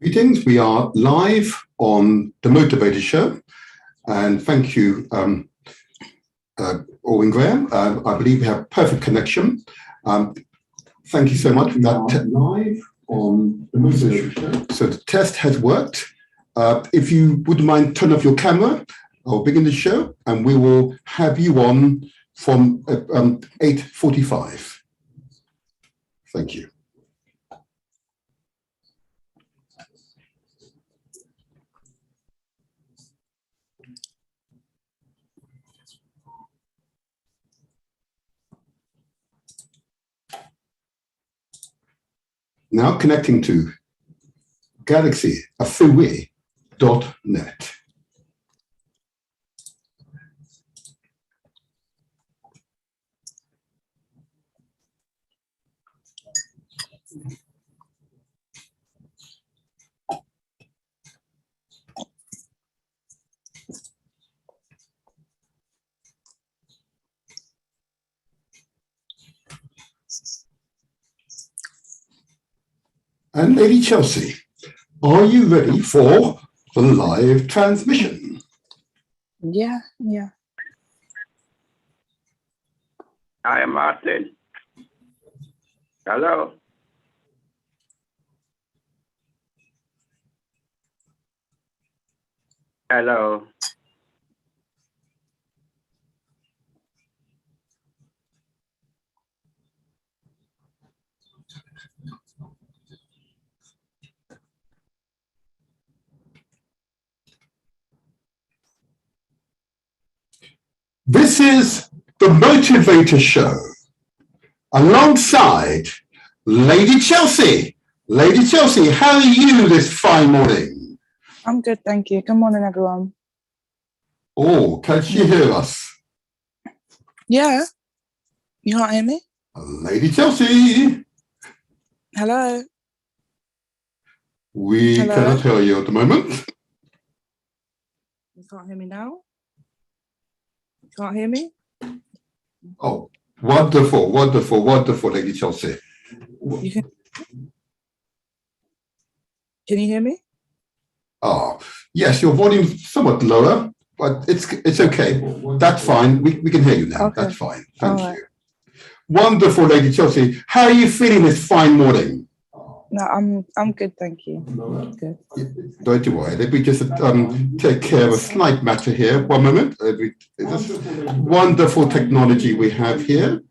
Greetings, we are live on the Motivator show, and thank you, Owen Graham. I believe we have perfect connection. Thank you so much. Live on the Motivator show. So the test has worked. If you wouldn't mind, turn off your camera, I'll begin the show, and we will have you on from 8:45. Thank you. Now connecting to galaxyafiwi.net. And Lady Chelsea, are you ready for the live transmission? Yeah. Hi, Martin. Hello. Hello. This is the Motivator show alongside Lady Chelsea. Lady Chelsea, how are you this fine morning? I'm good, thank you. Good morning, everyone. Oh, can she hear us? Yeah. You can't hear me? Lady Chelsea. Hello? We Hello? cannot hear you at the moment. You can't hear me now? You can't hear me? Oh, wonderful, Lady Chelsea. Can you hear me? Oh, yes, your volume's somewhat lower, but it's okay. That's fine. We can hear you now. Okay. That's fine. Thank you. Wonderful, Lady Chelsea. How are you feeling this fine morning? No, I'm good, thank you. Good. Don't you worry. Let me just take care of a slight matter here. One moment. This wonderful technology we have here.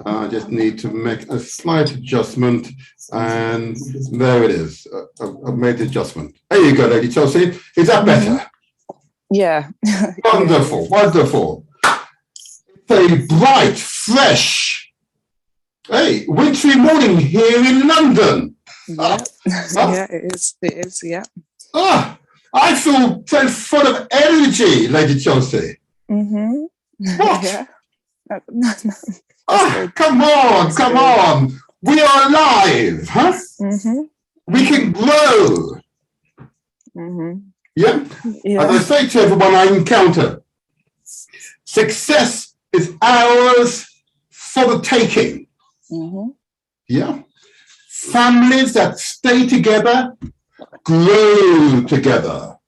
I just need to make a slight adjustment, and there it is. I've made the adjustment. There you go, Lady Chelsea. Is that better? Yeah. Wonderful, wonderful. It's a bright, fresh, wintry morning here in London. Yeah. Yeah, it is, yeah. I feel so full of energy, Lady Chelsea. Mm-hmm. What? Yeah. Come on. We are alive, huh? Mm-hmm. We can grow. Mm-hmm. Yeah? Yeah. As I say to everyone I encounter, success is ours for the taking. Mm-hmm. Yeah? Families that stay together grow together.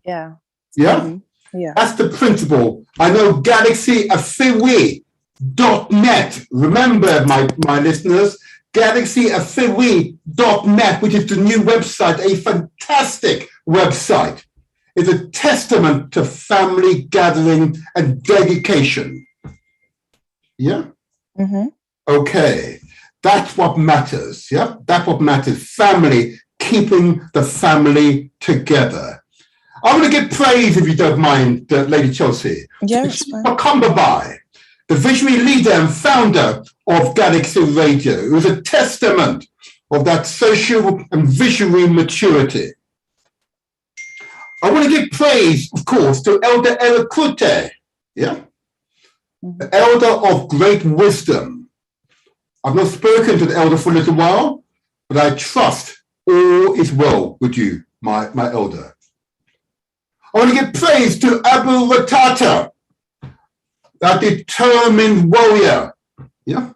Yeah. Yeah? Mm-hmm. Yeah. That's the principle. I know galaxyafiwi.net. Remember, my listeners, galaxyafiwi.net, which is the new website, a fantastic website. It's a testament to family gathering and dedication. Yeah? Mm-hmm. Okay. That's what matters. Yeah? That's what matters. Family, keeping the family together. I want to give praise, if you don't mind, Lady Chelsea. Yeah, it's fine. By the visionary leader and founder of Galaxy Radio. It was a testament of that social and visionary maturity. I want to give praise, of course, to Elder Eric Crute, the elder of great wisdom. I've not spoken to the elder for a little while, but I trust all is well with you, my elder. I want to give praise to Abu Ratata, that determined warrior. Yeah.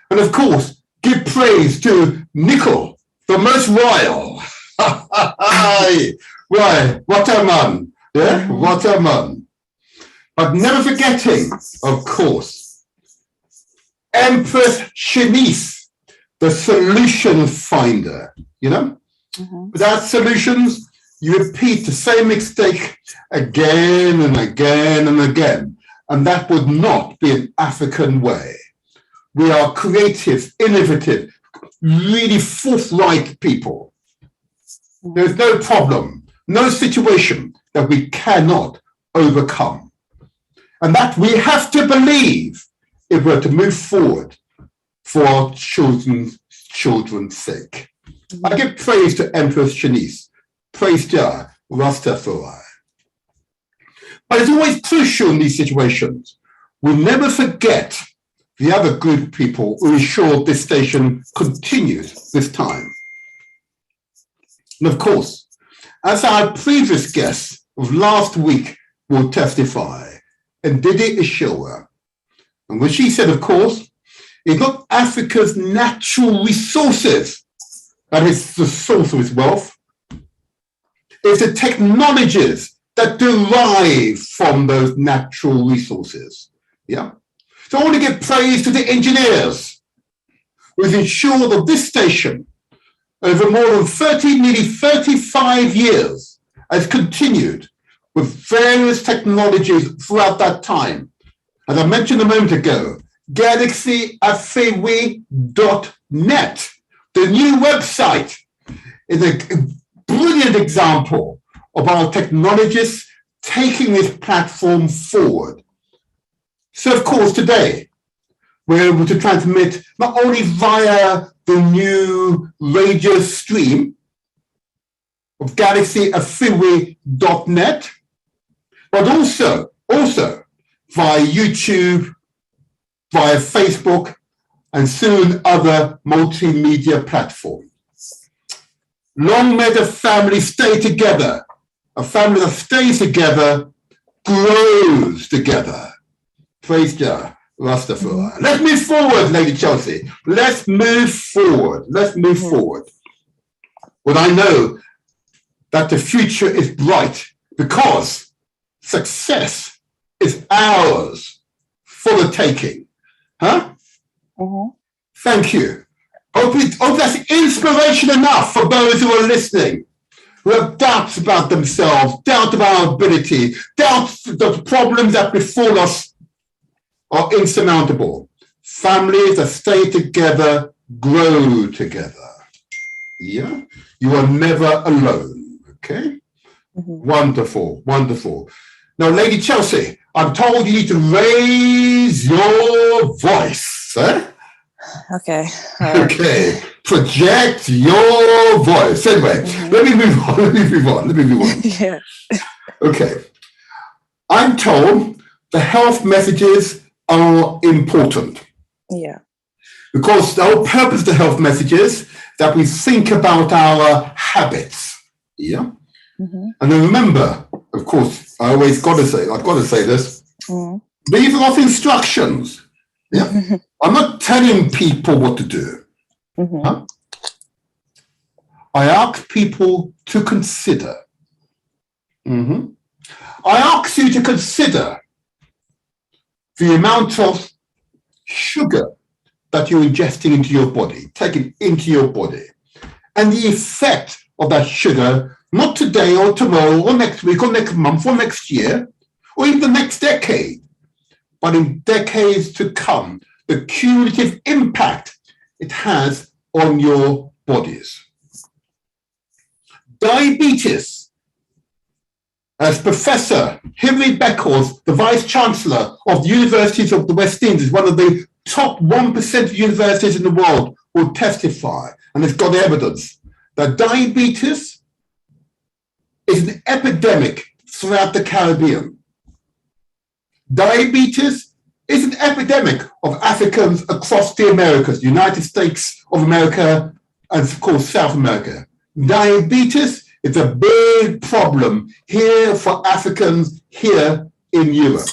And of course, give praise to Nickel, the most royal. Right, what a man. Yeah, what a man. But never forgetting, of course, Empress Shanice, the solution finder. Without solutions, you repeat the same mistake again and again and again. And that would not be an African way. We are creative, innovative, really forthright people. There's no problem, no situation that we cannot overcome. And that we have to believe if we're to move forward for our children's sake. I give praise to Empress Shanice. Praise to Rastafari. But it's always crucial in these situations. We'll never forget the other group of people who ensured this station continues this time. And of course, as our previous guest of last week will testify, Ndidi Ishiwa, and what she said, of course, it's not Africa's natural resources that is the source of its wealth. It's the technologies that derive from those natural resources. Yeah. So I want to give praise to the engineers who've ensured that this station, over more than 30, nearly 35 years, has continued with various technologies throughout that time. As I mentioned a moment ago, galaxyafewi.net, the new website, is a brilliant example of our technologists taking this platform forward. So, of course, today, we're able to transmit not only via the new radio stream of galaxyafewi.net, but also via YouTube, via Facebook, and soon other multimedia platforms. Long may the family stay together. A family that stays together grows together. Praise God, Rastafari. Let's move forward, Lady Chelsea. Let's move forward. Let's move forward. Well, I know that the future is bright because success is ours for the taking. Huh? Thank you. Hope that's inspiration enough for those who are listening, who have doubts about themselves, doubt about our ability, doubts that the problems that befall us are insurmountable. Families that stay together grow together. Yeah? You are never alone. Okay? Wonderful, wonderful. Now, Lady Chelsea, I'm told you need to raise your voice. Eh? Okay. Okay. Project your voice. Anyway, let me move on. Yeah. Okay. I'm told the health messages are important. Yeah. Because the whole purpose of the health messages that we think about our habits. Yeah. And then remember, of course, I've got to say this. These are not instructions. Yeah. I'm not telling people what to do. Huh? I ask people to consider. I ask you to consider the amount of sugar that you're ingesting into your body, taking into your body, and the effect of that sugar, not today or tomorrow or next week or next month or next year, or even the next decade, but in decades to come, the cumulative impact it has on your bodies. Diabetes As Professor Hilary Beckles, the Vice Chancellor of the Universities of the West Indies, one of the top 1% of universities in the world, will testify, and it's got evidence, that diabetes is an epidemic throughout the Caribbean. Diabetes is an epidemic of Africans across the Americas, the United States of America, and of course, South America. Diabetes is a big problem here for Africans here in Europe.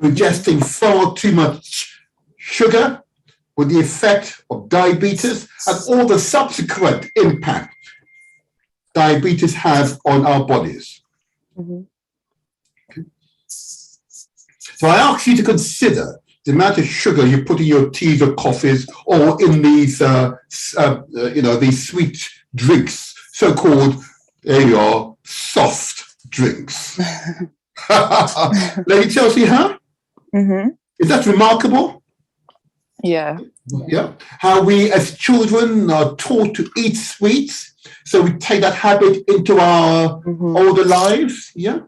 We're ingesting far too much sugar with the effect of diabetes and all the subsequent impact diabetes has on our bodies. Mm-hmm. Okay. So I ask you to consider the amount of sugar you put in your teas or coffees or in these, these sweet drinks, so-called, there you are, soft drinks. Lady Chelsea, huh? Mm-hmm. Is that remarkable? Yeah. Yeah. How we as children are taught to eat sweets. So we take that habit into our older lives. Yeah.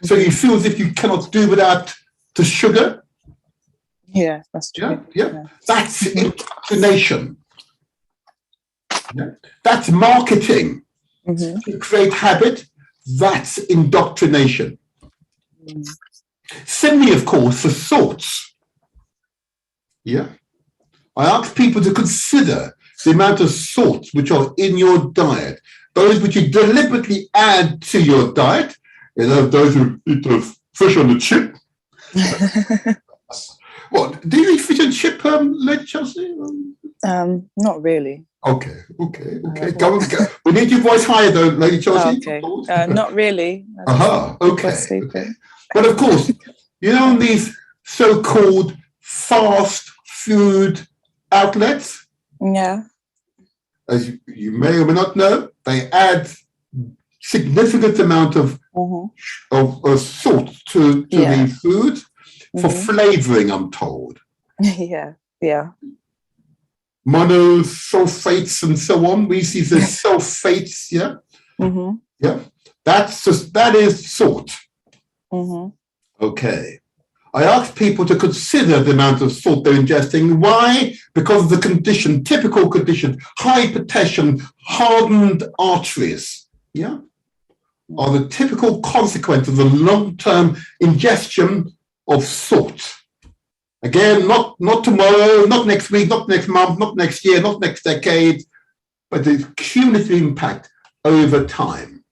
So you feel as if you cannot do without the sugar. Yeah, that's true. Yeah. That's indoctrination. Yeah. That's marketing to create habit. That's indoctrination. Similarly, of course, for thoughts. Yeah. I ask people to consider the amount of salts which are in your diet, those which you deliberately add to your diet, those who eat fish on the chip. What, do you eat fish and chip, Lady Chelsea? Not really. Okay. Go. We need your voice higher, though, Lady Chelsea. Oh, okay. Not really. Okay. But of course, these so-called fast food outlets. Yeah. As you may or may not know, they add significant amount of salt to the food for flavoring, I'm told. Yeah. Monosulfates and so on. We see the sulfates, yeah? Yeah. That is salt. Okay. I ask people to consider the amount of salt they're ingesting. Why? Because of the typical condition, hypertension, hardened arteries, yeah, are the typical consequence of the long-term ingestion of salt. Again, not tomorrow, not next week, not next month, not next year, not next decade, but the cumulative impact over time.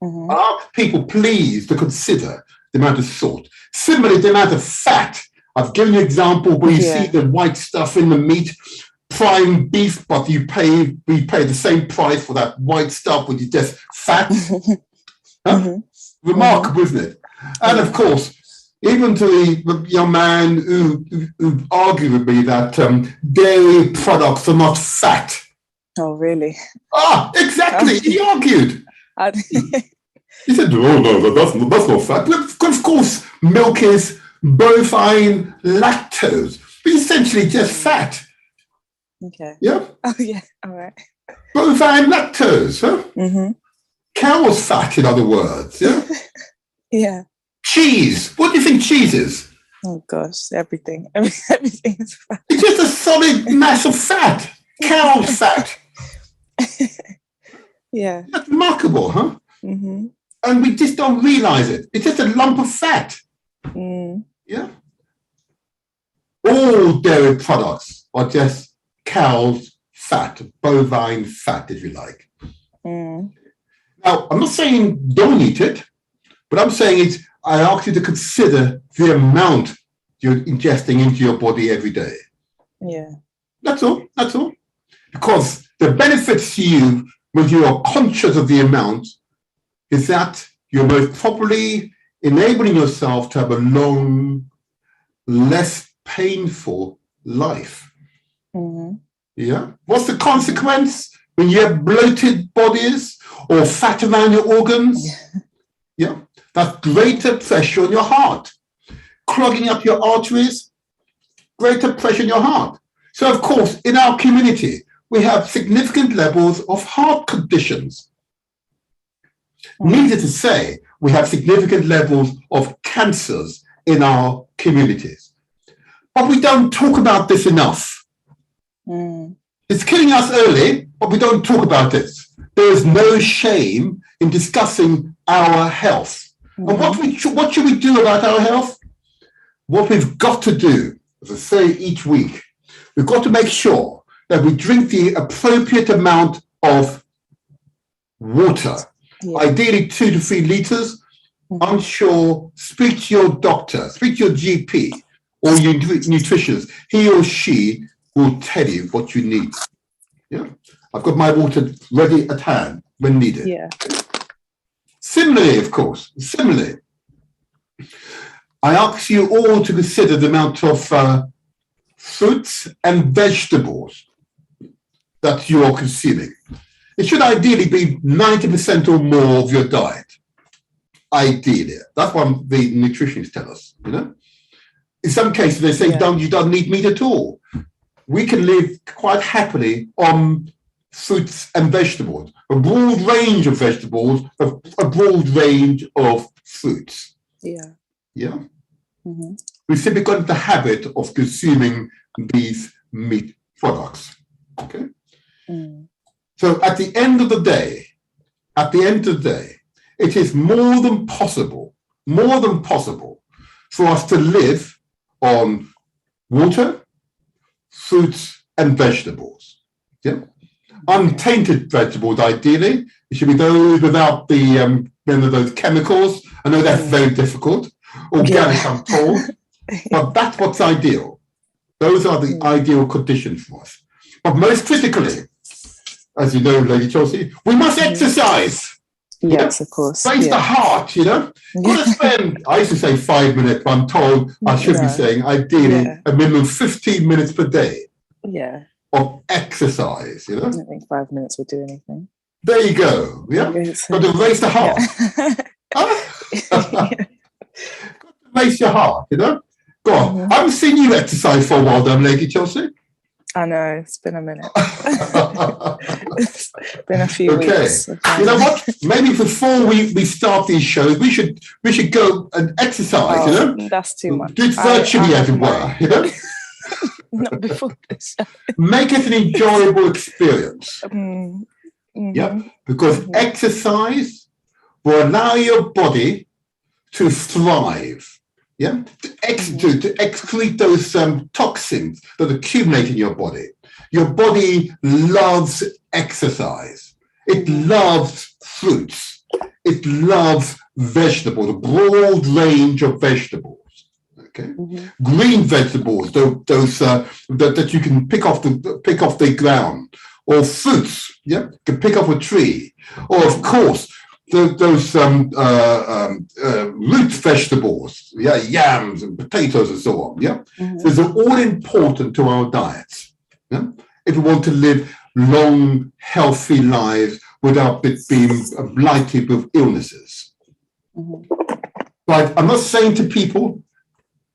I ask people, please, to consider the amount of salt. Similarly, the amount of fat. I've given you an example where you see the white stuff in the meat, prime beef, but we pay the same price for that white stuff, which is just fat. Remarkable, isn't it? And of course, even to the young man who argued with me that dairy products are not fat. Oh, really? Exactly. He argued. He said, no, that's not fat. But of course, milk is bovine lactose, but essentially just fat. Okay. Yeah? Oh, yeah. All right. Bovine lactose, huh? Cow's fat, in other words, yeah? Yeah. Cheese. What do you think cheese is? Oh, gosh. Everything. Everything is fat. It's just a solid mass of fat. Cow's fat. Yeah. That's remarkable, huh? And we just don't realize it. It's just a lump of fat. Yeah. All dairy products are just cow's fat, bovine fat, if you like. Now, I'm not saying don't eat it, but I'm saying I ask you to consider the amount you're ingesting into your body every day. Yeah. That's all. Because the benefits to you when you are conscious of the amount is that you're most probably enabling yourself to have a long, less painful life. Yeah. What's the consequence when you have bloated bodies or fat around your organs? Yeah. That's greater pressure on your heart, clogging up your arteries, greater pressure in your heart. So, of course, in our community, we have significant levels of heart conditions. Needless to say, we have significant levels of cancers in our communities. But we don't talk about this enough. It's killing us early, but we don't talk about it. There is no shame in discussing our health. And what should we do about our health? What we've got to do, as I say each week, we've got to make sure that we drink the appropriate amount of water, ideally 2 to 3 liters. I'm sure, speak to your doctor, speak to your GP or your nutritionist. He or she will tell you what you need. Yeah, I've got my water ready at hand when needed. Yeah. Similarly, of course, I ask you all to consider the amount of fruits and vegetables that you are consuming. It should ideally be 90% or more of your diet. Ideally. That's what the nutritionists tell us, you know. In some cases, they say you don't need meat at all. We can live quite happily on fruits and vegetables, a broad range of vegetables, a broad range of fruits. Yeah. We've simply got into the habit of consuming these meat products. Okay. So at the end of the day, it is more than possible for us to live on water, fruits, and vegetables. Yeah. Untainted vegetables, ideally. It should be those without those chemicals. I know that's very difficult. Organic, I'm told. But that's what's ideal. Those are the ideal conditions for us. But most critically, as you know, Lady Chelsea, we must exercise. Yes, of course. Raise the heart, you know. Gotta spend, I used to say 5 minutes, but I'm told I should be saying ideally a minimum of 15 minutes per day. Yeah. Of exercise, you know. I don't think 5 minutes would do anything. There you go. Yeah. Got to raise the heart. Got to raise your heart, you know. Go on. I haven't seen you exercise for a while, Lady Chelsea. I know, it's been a minute. It's been a few weeks. You know what? Maybe before we start these shows, we should go and exercise, you know? That's too much. Do it virtually, as it were, you know? Not before this show. Make it an enjoyable experience. Yeah, because exercise will allow your body to thrive. Yeah, to excrete those toxins that accumulate in your body. Your body loves exercise. It loves fruits. It loves vegetables, a broad range of vegetables. Okay, green vegetables, those that you can pick off the ground, or fruits. Yeah, you can pick off a tree, or of course those root vegetables, yams and potatoes and so on. Yeah, those are all important to our diets. Yeah? If we want to live long, healthy lives without it being blighted with illnesses. But I'm not saying to people,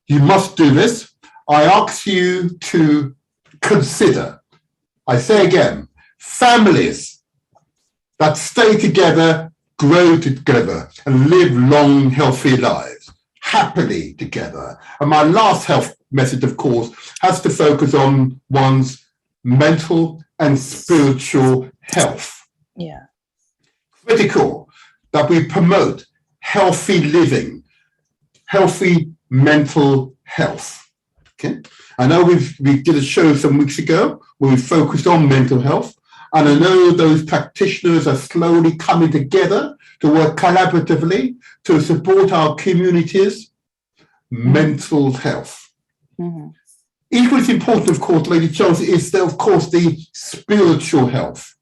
you must do this. I ask you to consider. I say again, families that stay together, grow together, and live long, healthy lives, happily together. And my last health message, of course, has to focus on one's mental and spiritual health. Yeah. Critical that we promote healthy living, healthy mental health. Okay. I know we did a show some weeks ago where we focused on mental health. And I know those practitioners are slowly coming together to work collaboratively to support our communities' mental health. Equally important, of course, Lady Chelsea, is, of course, the spiritual health.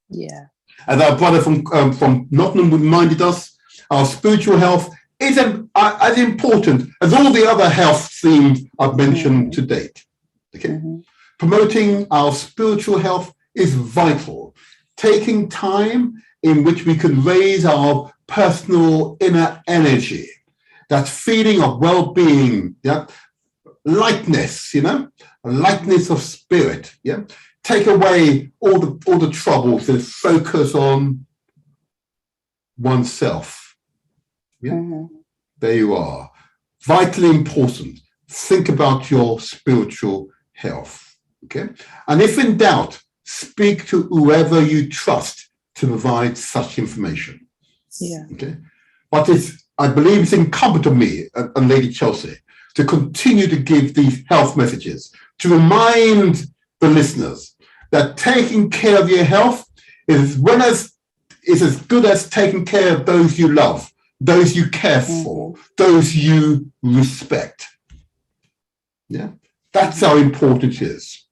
Yeah. As our brother from Nottingham reminded us, our spiritual health is as important as all the other health themes I've mentioned to date. Okay, promoting our spiritual health is vital. Taking time in which we can raise our personal inner energy, that feeling of well-being, lightness, a lightness of spirit. Take away all the troubles and focus on oneself. Yeah, there you are. Vitally important. Think about your spiritual health. Okay, and if in doubt, speak to whoever you trust to provide such information. Yeah. Okay, but I believe it's incumbent on me and Lady Chelsea to continue to give these health messages, to remind the listeners that taking care of your health is as good as taking care of those you love, those you care for, those you respect. Yeah, that's how important it is.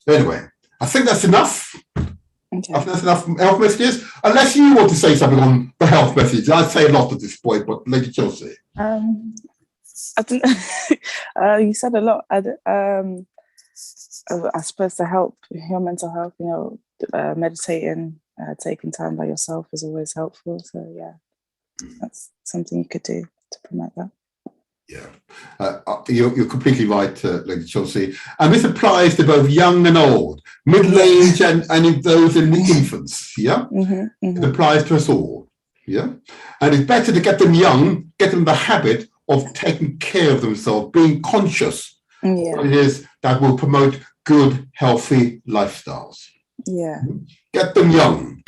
Anyway, I think that's enough. Okay. I think that's enough health messages. Unless you want to say something on the health message. I'd say a lot at this point, but Lady Chelsea. I didn't. You said a lot. I suppose to help your mental health, meditating, taking time by yourself is always helpful. So yeah, that's something you could do to promote that. Yeah, you're completely right, Lady Chelsea. And this applies to both young and old, middle-aged and those in the infants. Yeah, it applies to us all. Yeah, and it's better to get them young, get them the habit of taking care of themselves, being conscious of what it is that will promote good, healthy lifestyles. Yeah, get them young,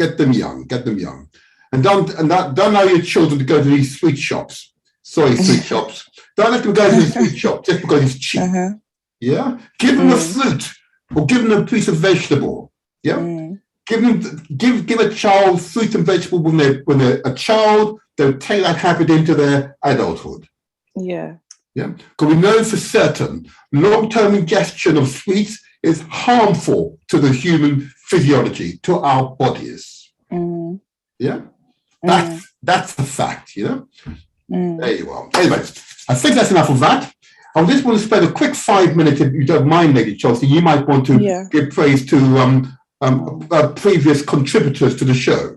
and don't allow your children to go to these sweet shops. Sweet shops. Don't let them go to the sweet shop just because it's cheap. Yeah, give them a fruit or give them a piece of vegetable. Yeah, give a child fruit and vegetable when they're a child. They'll take that habit into their adulthood. Yeah. Yeah, because we know for certain long-term ingestion of sweets is harmful to the human physiology, to our bodies. Yeah, that's the fact. There you are. Anyway, I think that's enough of that. I just want to spend a quick 5 minutes, if you don't mind, Lady Chelsea. You might want to give praise to previous contributors to the show.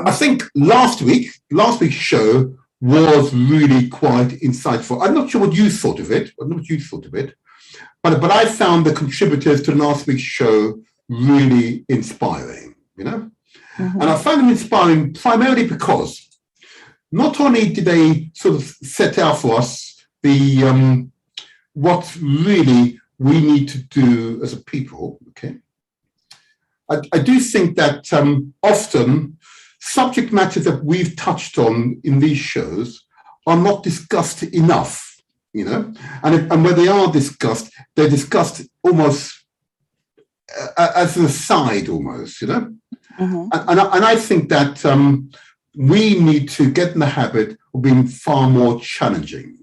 I think last week's show was really quite insightful. I'm not sure what you thought of it. But I found the contributors to last week's show really inspiring. And I found them inspiring primarily because not only did they sort of set out for us the what really we need to do as a people. Okay, I do think that often subject matters that we've touched on in these shows are not discussed enough, and when they are discussed, they're discussed almost as an aside, almost, And I think that we need to get in the habit of being far more challenging,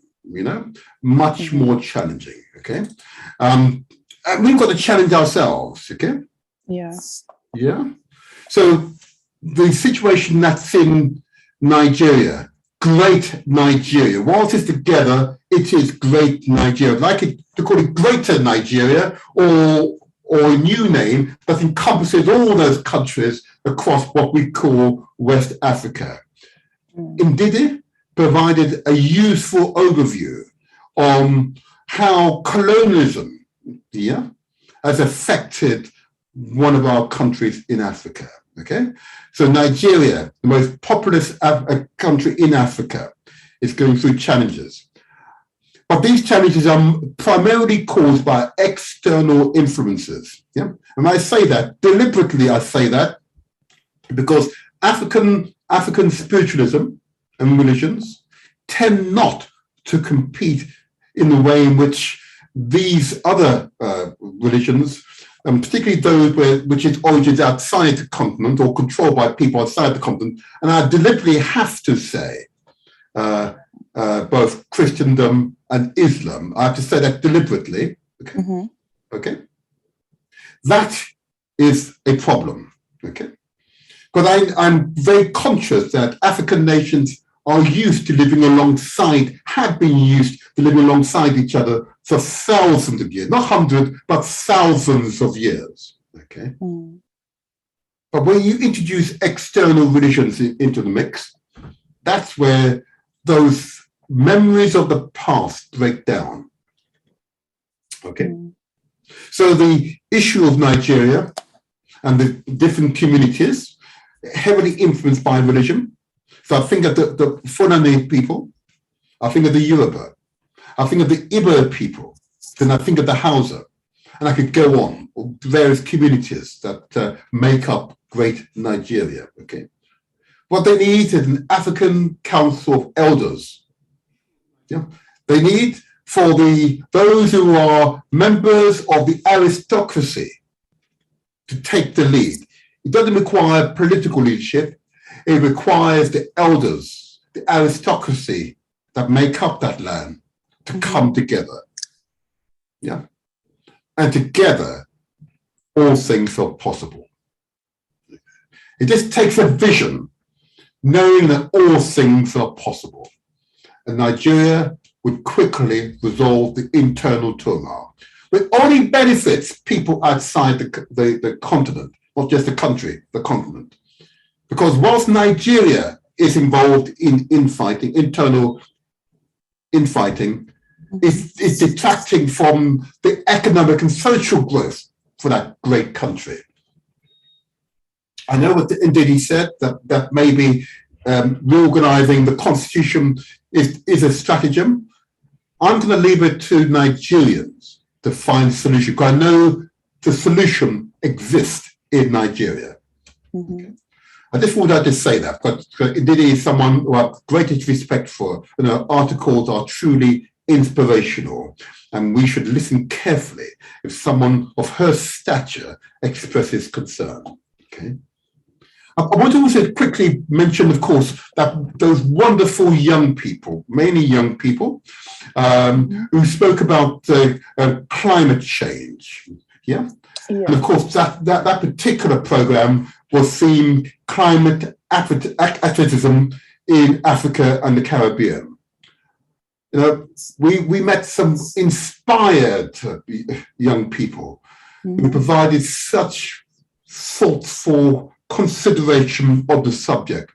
much more challenging. Okay, and we've got to challenge ourselves. Okay. Yeah. So the situation that's in Nigeria, great Nigeria. Whilst it's together, it is great Nigeria. I'd like it to call it Greater Nigeria or a new name that encompasses all those countries across what we call West Africa. Ndidi provided a useful overview on how colonialism has affected one of our countries in Africa. Okay, so Nigeria, the most populous country in Africa, is going through challenges. But these challenges are primarily caused by external influences. Yeah, and I say that deliberately. I say that because African spiritualism and religions tend not to compete in the way in which these other religions, and particularly those which its origins outside the continent or controlled by people outside the continent, and I deliberately have to say both Christendom and Islam. I have to say that deliberately. Okay, okay, that is a problem. Okay, because I'm very conscious that African nations are used to living alongside, have been used to living alongside each other for thousands of years, not hundreds, but thousands of years. Okay. But when you introduce external religions into the mix, that's where those memories of the past break down. Okay. So the issue of Nigeria and the different communities, heavily influenced by religion, So I think of the Fulani people, I think of the Yoruba, I think of the Igbo people, then I think of the Hausa, and I could go on, various communities that make up Great Nigeria, okay? What they need is an African Council of Elders. Yeah? They need for those who are members of the aristocracy to take the lead. It doesn't require political leadership. It requires the elders, the aristocracy that make up that land to come together. Yeah. And together, all things are possible. It just takes a vision, knowing that all things are possible. And Nigeria would quickly resolve the internal turmoil, which only benefits people outside the continent, not just the country, the continent. Because whilst Nigeria is involved in infighting, internal infighting, it's detracting from the economic and social growth for that great country. I know what indeed he said, that maybe reorganizing the constitution is a stratagem. I'm going to leave it to Nigerians to find a solution, because I know the solution exists in Nigeria. Okay. I just wanted to say that, but indeed he is someone who I have greatest respect for, and her articles are truly inspirational, and we should listen carefully if someone of her stature expresses concern. Okay. I want to also quickly mention, of course, that those wonderful young people, mainly young people, who spoke about climate change. Yeah? Yeah. And of course, that particular program was themed climate activism in Africa and the Caribbean. You know, we met some inspired young people who provided such thoughtful consideration of the subject.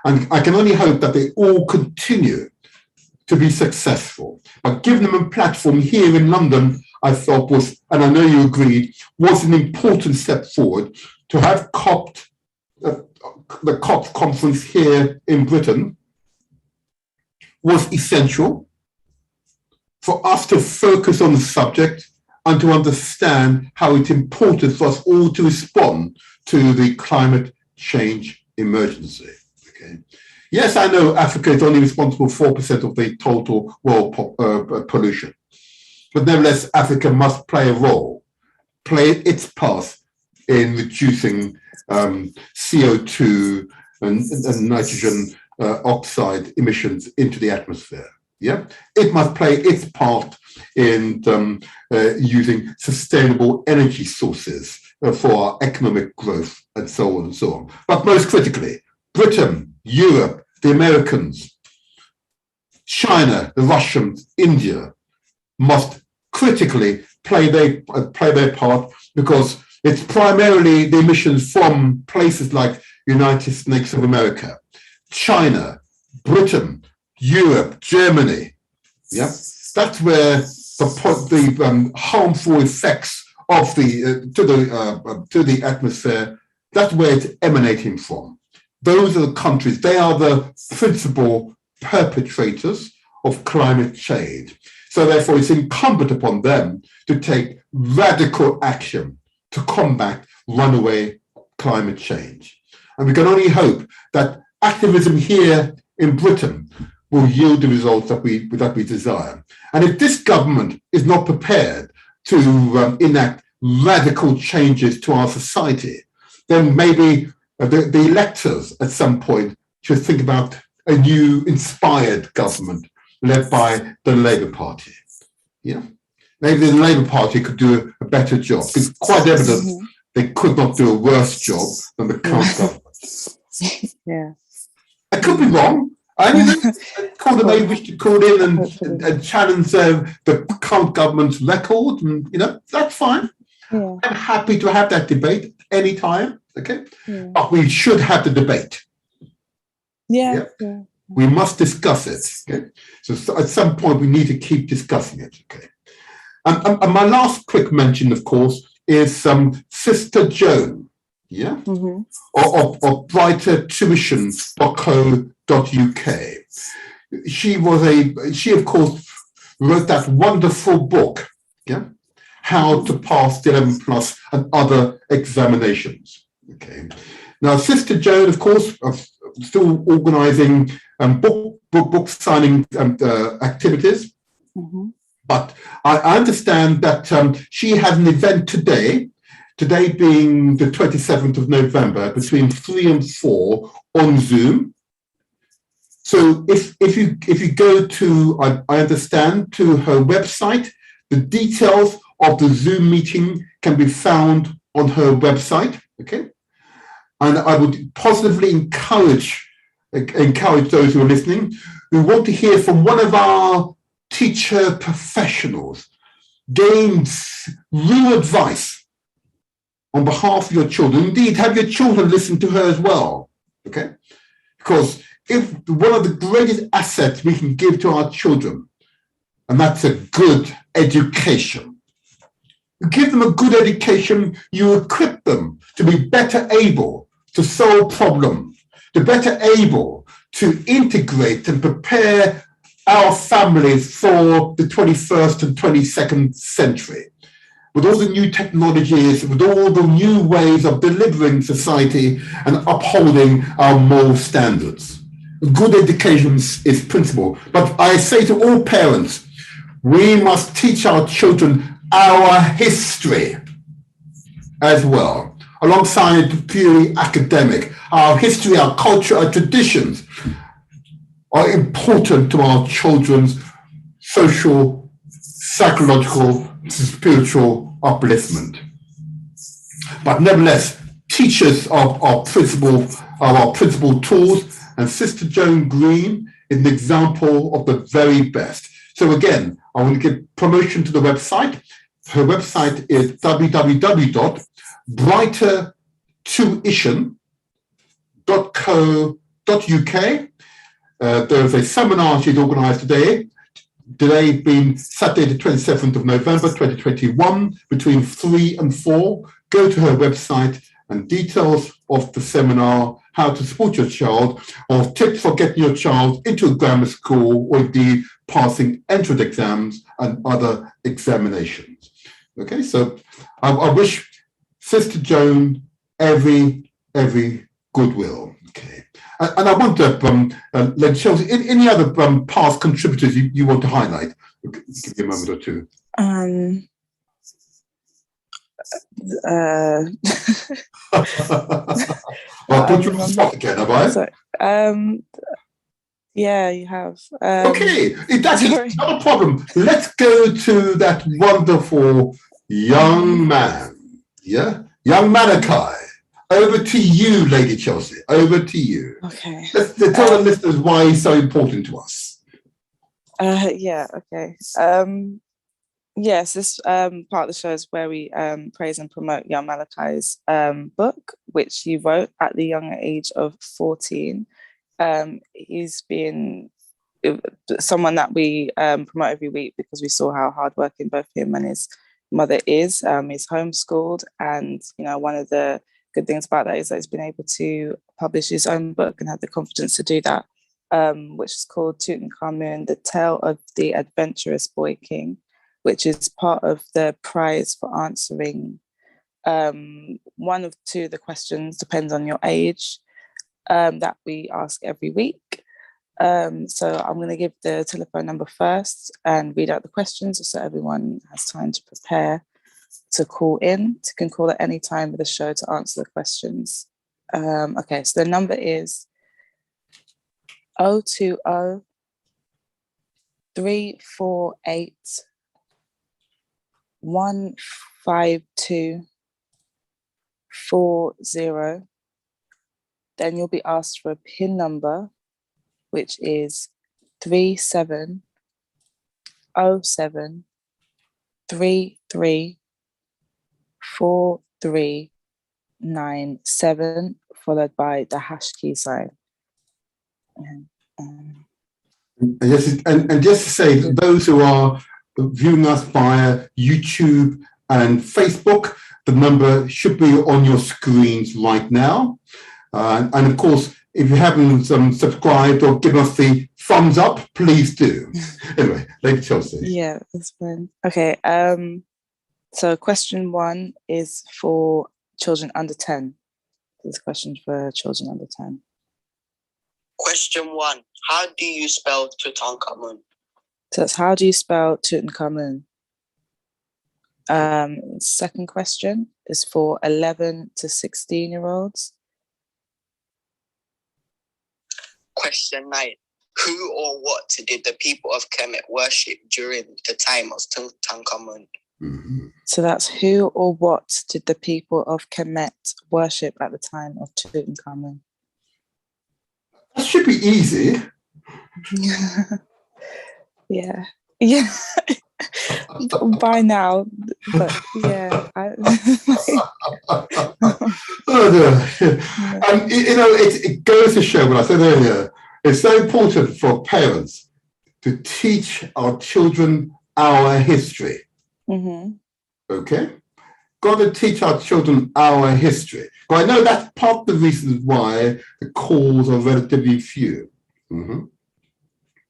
And I can only hope that they all continue to be successful. But giving them a platform here in London, I felt was, and I know you agreed, was an important step forward to have the COP conference here in Britain was essential for us to focus on the subject and to understand how it's important for us all to respond to the climate change emergency. Okay. Yes, I know Africa is only responsible for 4% of the total world pollution, but nevertheless, Africa must play a role, play its part in reducing CO2 and nitrogen oxide emissions into the atmosphere. Yeah, it must play its part in using sustainable energy sources for our economic growth and so on and so on. But most critically, Britain, Europe, the Americans, China, the Russians, India must critically play their part, because it's primarily the emissions from places like United States of America, China, Britain, Europe, Germany. Yeah, that's where the harmful effects of to the atmosphere, that's where it's emanating from. Those are the countries, they are the principal perpetrators of climate change. So therefore, it's incumbent upon them to take radical action to combat runaway climate change. And we can only hope that activism here in Britain will yield the results that we desire. And if this government is not prepared to enact radical changes to our society, then maybe the electors at some point should think about a new inspired government led by the Labour Party. Yeah, maybe the Labour Party could do a better job. It's quite evident they could not do a worse job than the current government. Yeah, I could be wrong. I mean, they wish to call in and challenge the current government's record, and that's fine. Yeah. I'm happy to have that debate any time. Okay, but we should have the debate. Yeah. We must discuss it. Okay, so at some point we need to keep discussing it. Okay, and my last quick mention, of course, is Sister Joan. yeah, Mm-hmm. or brightertuition.co.uk. She of course wrote that wonderful book, yeah, How to Pass the 11 Plus and Other Examinations. Okay. Now, Sister Joan, of course, still organising book signing activities. Mm-hmm. But I understand that she has an event today being the 27th of November, between 3 and 4 on Zoom. So if you go to, I understand, to her website, the details of the Zoom meeting can be found on her website, okay? And I would positively encourage those who are listening, who want to hear from one of our teacher professionals, gain real advice on behalf of your children. Indeed, have your children listen to her as well, okay? Because if one of the greatest assets we can give to our children, and that's a good education. You give them a good education, you equip them to be better able to solve problems, to better able to integrate and prepare our families for the 21st and 22nd century. With all the new technologies, with all the new ways of delivering society and upholding our moral standards. Good education is principle. But I say to all parents, we must teach our children our history as well, alongside the purely academic. Our history, our culture, our traditions are important to our children's social, psychological, spiritual upliftment. But nevertheless, teachers are our principal tools, and Sister Joan Green is an example of the very best. So again, I want to give promotion to the website. Her website is www.brightertuition.co.uk. There's a seminar she's organised today being Saturday the 27th of November 2021, between 3 and 4. Go to her website, and details of the seminar, how to support your child, or tips for getting your child into a grammar school, or indeed passing entrance exams and other examinations. Okay, so I wish Sister Joan every goodwill. Okay, and I want to let Chelsea, any other past contributors you want to highlight? Give you a moment or two. I'll put you on the spot again, have I? Sorry. Yeah, you have. Okay, that's not a problem. Let's go to that wonderful young man. Yeah, young Malachi. Over to you, Lady Chelsea. Over to you. Okay. Let's tell the listeners why he's so important to us. Yeah. Okay. Yes, this part of the show is where we praise and promote young Malachi's book, which he wrote at the young age of 14. He's been someone that we promote every week because we saw how hardworking both him and his mother is. He's homeschooled, and one of the good things about that is that he's been able to publish his own book and have the confidence to do that, which is called Tutankhamun: The Tale of the Adventurous Boy King, which is part of the prize for answering one of two of the questions, depends on your age, that we ask every week. So I'm going to give the telephone number first and read out the questions so everyone has time to prepare to call in. You can call at any time of the show to answer the questions. Okay, so the number is 020 348 15240. Then you'll be asked for a PIN number, which is 3707334397, followed by the hash key sign. And just to say, those who are viewing us via YouTube and Facebook, The number should be on your screens right now. And of course, if you haven't subscribed or given us the thumbs up, please do. Anyway, Lady Chelsea. Yeah, that's fine. Okay. So question 1 is for children under 10. This question for children under 10. Question 1. How do you spell Tutankhamun? So that's how do you spell Tutankhamun? Second question is for 11 to 16-year-olds. Question 9. Who or what did the people of Kemet worship during the time of Tutankhamun? Mm-hmm. So that's who or what did the people of Kemet worship at the time of Tutankhamun? That should be easy. Yeah. By now, but yeah. Oh, dear. And it goes to show what I said earlier. It's so important for parents to teach our children our history. Mm-hmm. Okay? Got to teach our children our history. But I know that's part of the reasons why the calls are relatively few. Mm-hmm.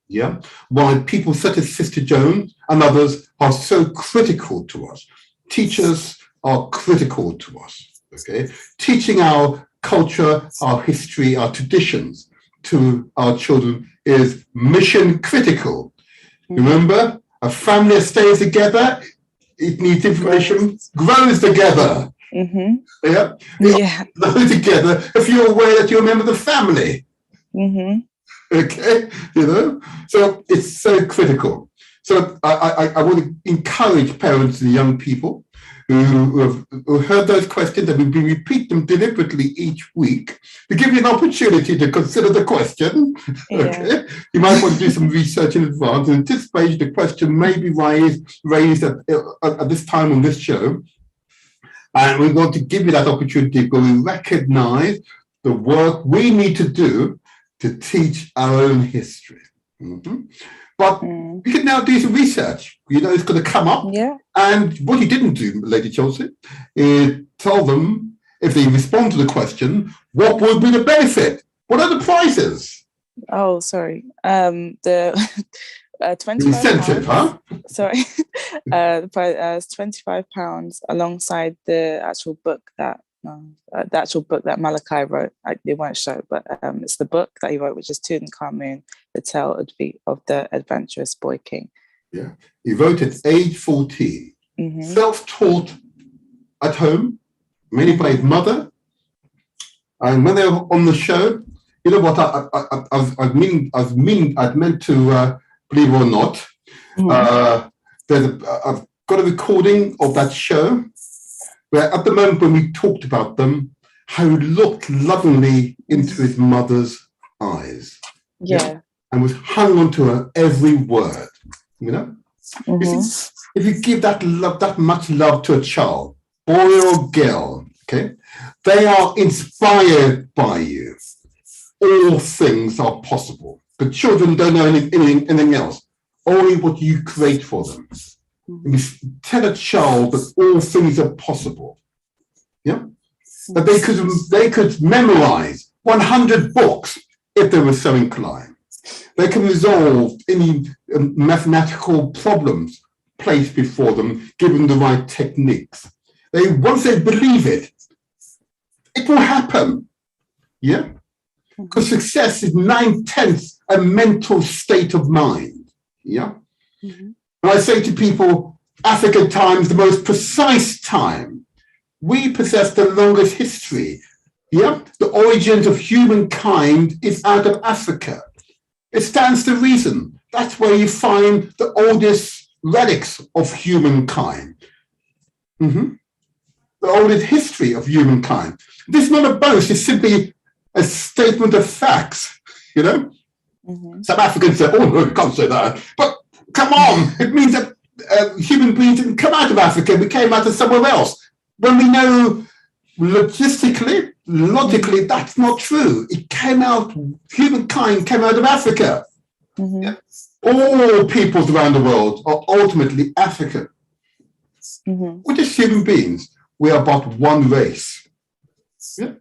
Yeah? Why people such as Sister Jones and others are so critical to us. Teachers are critical to us. Okay? Teaching our culture, our history, our traditions to our children is mission critical. Mm-hmm. Remember, a family that stays together, it needs information, grows together. Mm-hmm. Yeah? Yeah. Grow together if you're aware that you're a member of the family. Mm-hmm. Okay, so it's so critical. So I want to encourage parents and young people who have heard those questions, and we repeat them deliberately each week to give you an opportunity to consider the question. Yeah. Okay, you might want to do some research in advance. And at this stage, the question may be raised at this time on this show, and we want to give you that opportunity because we recognise the work we need to do to teach our own history. Mm-hmm. But we can now do some research. It's going to come up. Yeah. And what you didn't do, Lady Chelsea, is tell them, if they respond to the question, what would be the benefit? What are the prizes? Oh, sorry. The 25 incentive, huh? Sorry. The price is £25 alongside the actual book that Malachi wrote. They won't show, but it's the book that he wrote, which is Tutankhamun, the Tale of the Adventurous Boy King. Yeah, he wrote at age 14, self-taught at home, mainly by his mother. And when they were on the show, you know what? I've meant to believe it or not. I've got a recording of that show where, at the moment when we talked about them, how he looked lovingly into his mother's eyes. Yeah. And was hung onto her every word. You see, if you give that love, that much love to a child, boy or girl, okay, they are inspired by you. All things are possible. The children don't know anything else, only what you create for them. You tell a child that all things are possible. Yeah, that they could memorize 100 books if they were so inclined. They can resolve any mathematical problems placed before them, given the right techniques. Once they believe it, it will happen. Yeah? Because success is 9/10 a mental state of mind. Yeah? When I say to people, African time is the most precise time. We possess the longest history. Yeah? The origins of humankind is out of Africa. It stands to reason. That's where you find the oldest relics of humankind. The oldest history of humankind. This is not a boast, it's simply a statement of facts, Some Africans say, oh, no, you can't say that. But come on, it means that human beings didn't come out of Africa, we came out of somewhere else. When we know logically, that's not true. Humankind came out of Africa. All peoples around the world are ultimately African. We're just human beings. we are but one race. Yeah.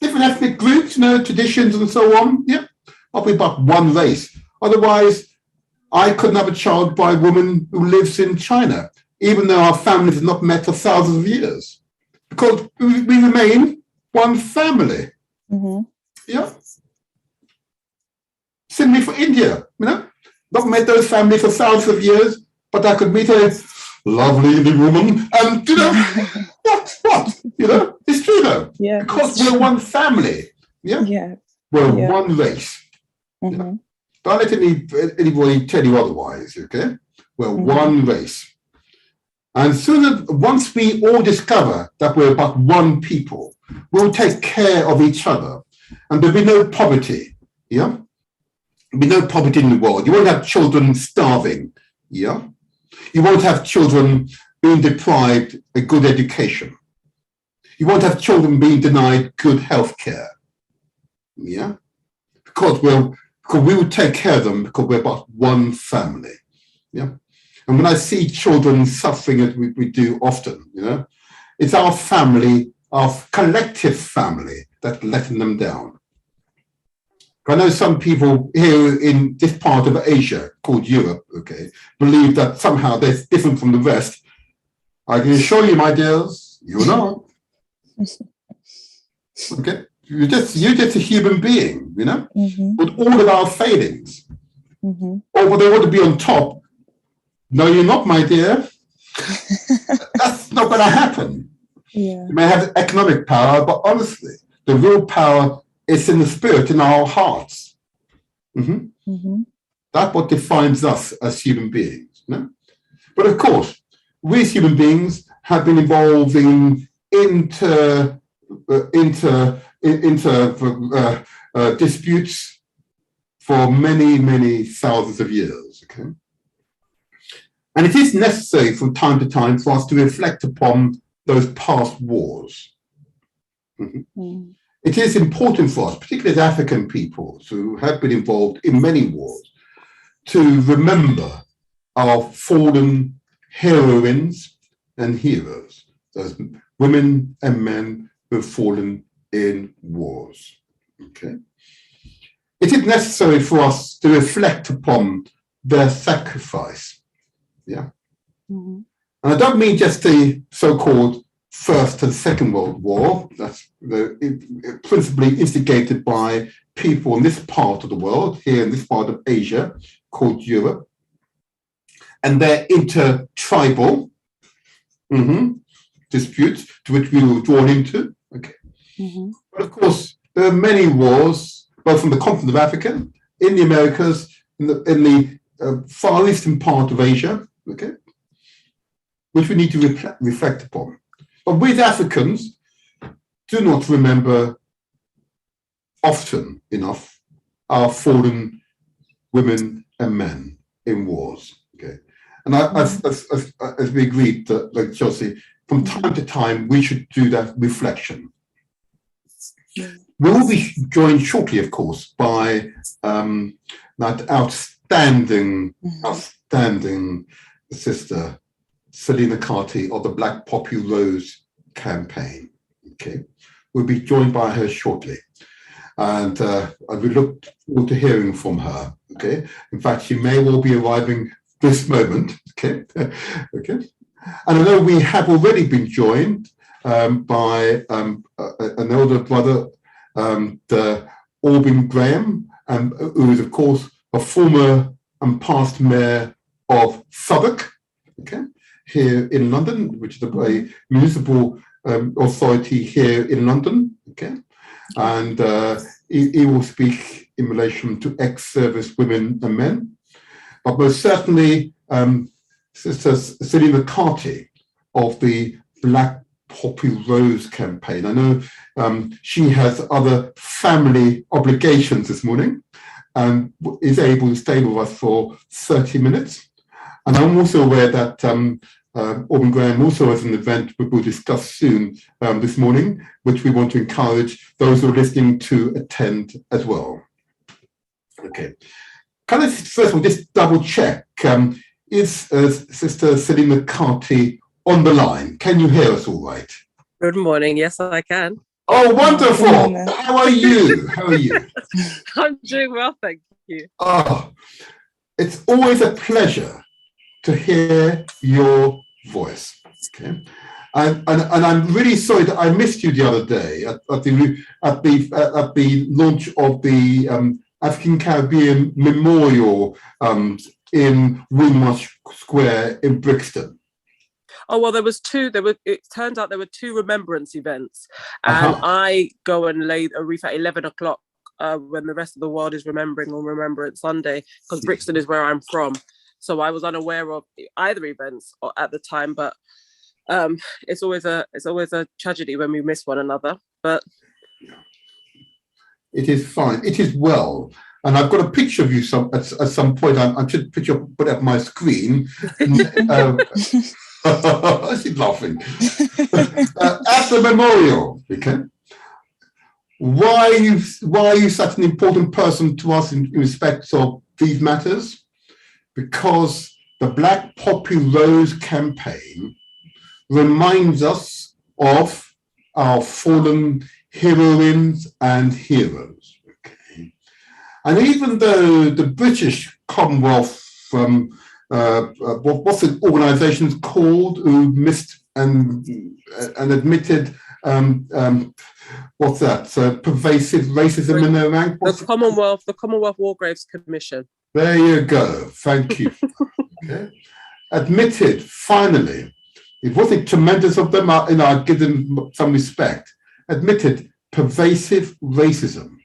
Different ethnic groups, traditions and so on. Yeah. But we're but one race. Otherwise, I couldn't have a child by a woman who lives in China, even though our families have not met for thousands of years, because we remain one family. Yeah. Similarly for India, not met those families for thousands of years, but I could meet a lovely Indian woman, and what? It's true though. Yeah. Because we're one family. Yeah. Yeah. We're one race. Yeah. Don't let anybody tell you otherwise, okay? We're one race. And once we all discover that we're but one people, we'll take care of each other. And there'll be no poverty, yeah? There'll be no poverty in the world. You won't have children starving, yeah? You won't have children being deprived a good education. You won't have children being denied good health care, yeah? Because we will take care of them because we're but one family, yeah? And when I see children suffering as we do often, it's our family, our collective family that's letting them down. I know some people here in this part of Asia, called Europe, okay, believe that somehow they're different from the rest. I can assure you, my dears, you're not. Okay? You're just a human being, with all of our failings. Oh, but they want to be on top. No, you're not, my dear. That's not going to happen. Yeah. You may have economic power, but honestly, the real power is in the spirit, in our hearts. That's what defines us as human beings. But of course, we as human beings have been involving disputes for many, many thousands of years. Okay. And it is necessary from time to time for us to reflect upon those past wars. It is important for us, particularly as African peoples who have been involved in many wars, to remember our fallen heroines and heroes, those women and men who have fallen in wars. Okay. It is necessary for us to reflect upon their sacrifice. Yeah. And I don't mean just the so-called First and Second World War. That's principally instigated by people in this part of the world, here in this part of Asia, called Europe. And their inter-tribal disputes to which we were drawn into. Okay. But of course, there are many wars, both from the continent of Africa, in the Americas, in the far eastern part of Asia, okay, which we need to reflect upon. But we as Africans do not remember often enough our fallen women and men in wars. Okay, and as we agreed that, like Chelsea, from time to time we should do that reflection. We will be joined shortly, of course, by that outstanding sister, Selina Carty of the Black Poppy Rose campaign. Okay, we'll be joined by her shortly, and we look forward to hearing from her. Okay, in fact, she may well be arriving this moment. Okay, okay, and I know we have already been joined by an elder brother, Alban Graham, who is of course a former and past mayor of Southwark, okay, here in London, which is a municipal authority here in London, okay, and he will speak in relation to ex-service women and men, but most certainly Sister Selina Carty of the Black Poppy Rose campaign. I know she has other family obligations this morning and is able to stay with us for 30 minutes. And I'm also aware that Alban Graham also has an event we will discuss soon this morning, which we want to encourage those who are listening to attend as well. Okay. Can I first of all just double check, is Sister Selina Carty on the line. Can you hear us all right? Good morning. Yes, I can. Oh, wonderful. How are you? How are you? I'm doing well, thank you. Oh, it's always a pleasure to hear your voice. Okay. And I'm really sorry that I missed you the other day at the launch of the African Caribbean Memorial in Windrush Square in Brixton. Oh, well, it turns out there were two Remembrance events, and I go and lay a wreath at 11 o'clock when the rest of the world is remembering on Remembrance Sunday, because Brixton is where I'm from. So I was unaware of either events at the time, but it's always a tragedy when we miss one another. But it is fine. It is well. And I've got a picture of you at some point. I should put it up my screen. She's laughing. At the memorial, okay? Why are you such an important person to us in respect of these matters? Because the Black Poppy Rose campaign reminds us of our fallen heroines and heroes. Okay? And even though the British Commonwealth what's the organisations called who missed and admitted what's that? Pervasive racism in their rank. The Commonwealth War Graves Commission. There you go. Thank you. Okay. Admitted finally. It wasn't tremendous of them. I give them some respect. Admitted pervasive racism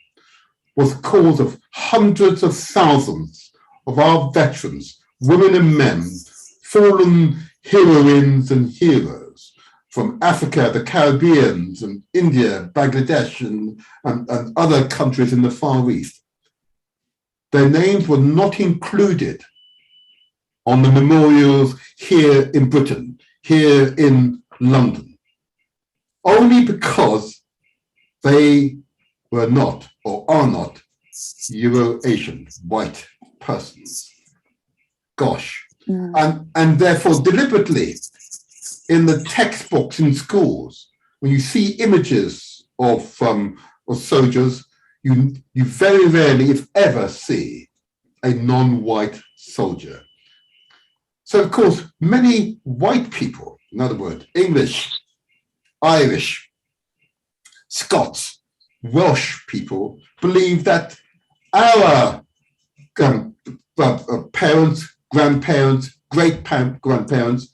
was the cause of hundreds of thousands of our veterans, women and men, fallen heroines and heroes from Africa, the Caribbean, and India, Bangladesh, and other countries in the Far East. Their names were not included on the memorials here in Britain, here in London, only because they were not or are not Euro-Asian white persons. Gosh. And therefore deliberately in the textbooks in schools, when you see images of soldiers, you very rarely, if ever, see a non-white soldier. So of course, many white people, in other words, English, Irish, Scots, Welsh people believe that our parents, grandparents, great-grandparents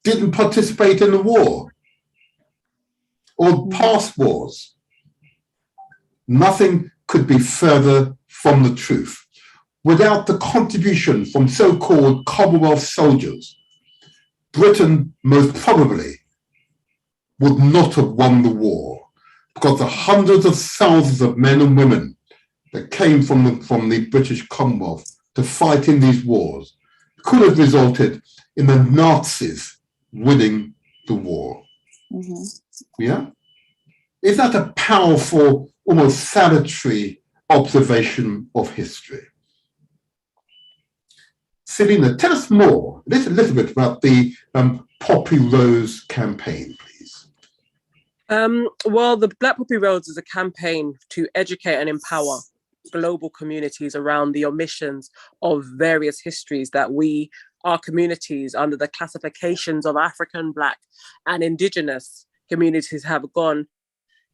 didn't participate in the war or past wars. Nothing could be further from the truth. Without the contribution from so-called Commonwealth soldiers, Britain most probably would not have won the war, because the hundreds of thousands of men and women that came from the British Commonwealth to fight in these wars could have resulted in the Nazis winning the war. Mm-hmm. Yeah? Is that a powerful, almost salutary observation of history? Selina, tell us more, a little bit about the Poppy Rose campaign, please. Well, the Black Poppy Rose is a campaign to educate and empower global communities around the omissions of various histories that our communities under the classifications of African, Black and Indigenous communities have gone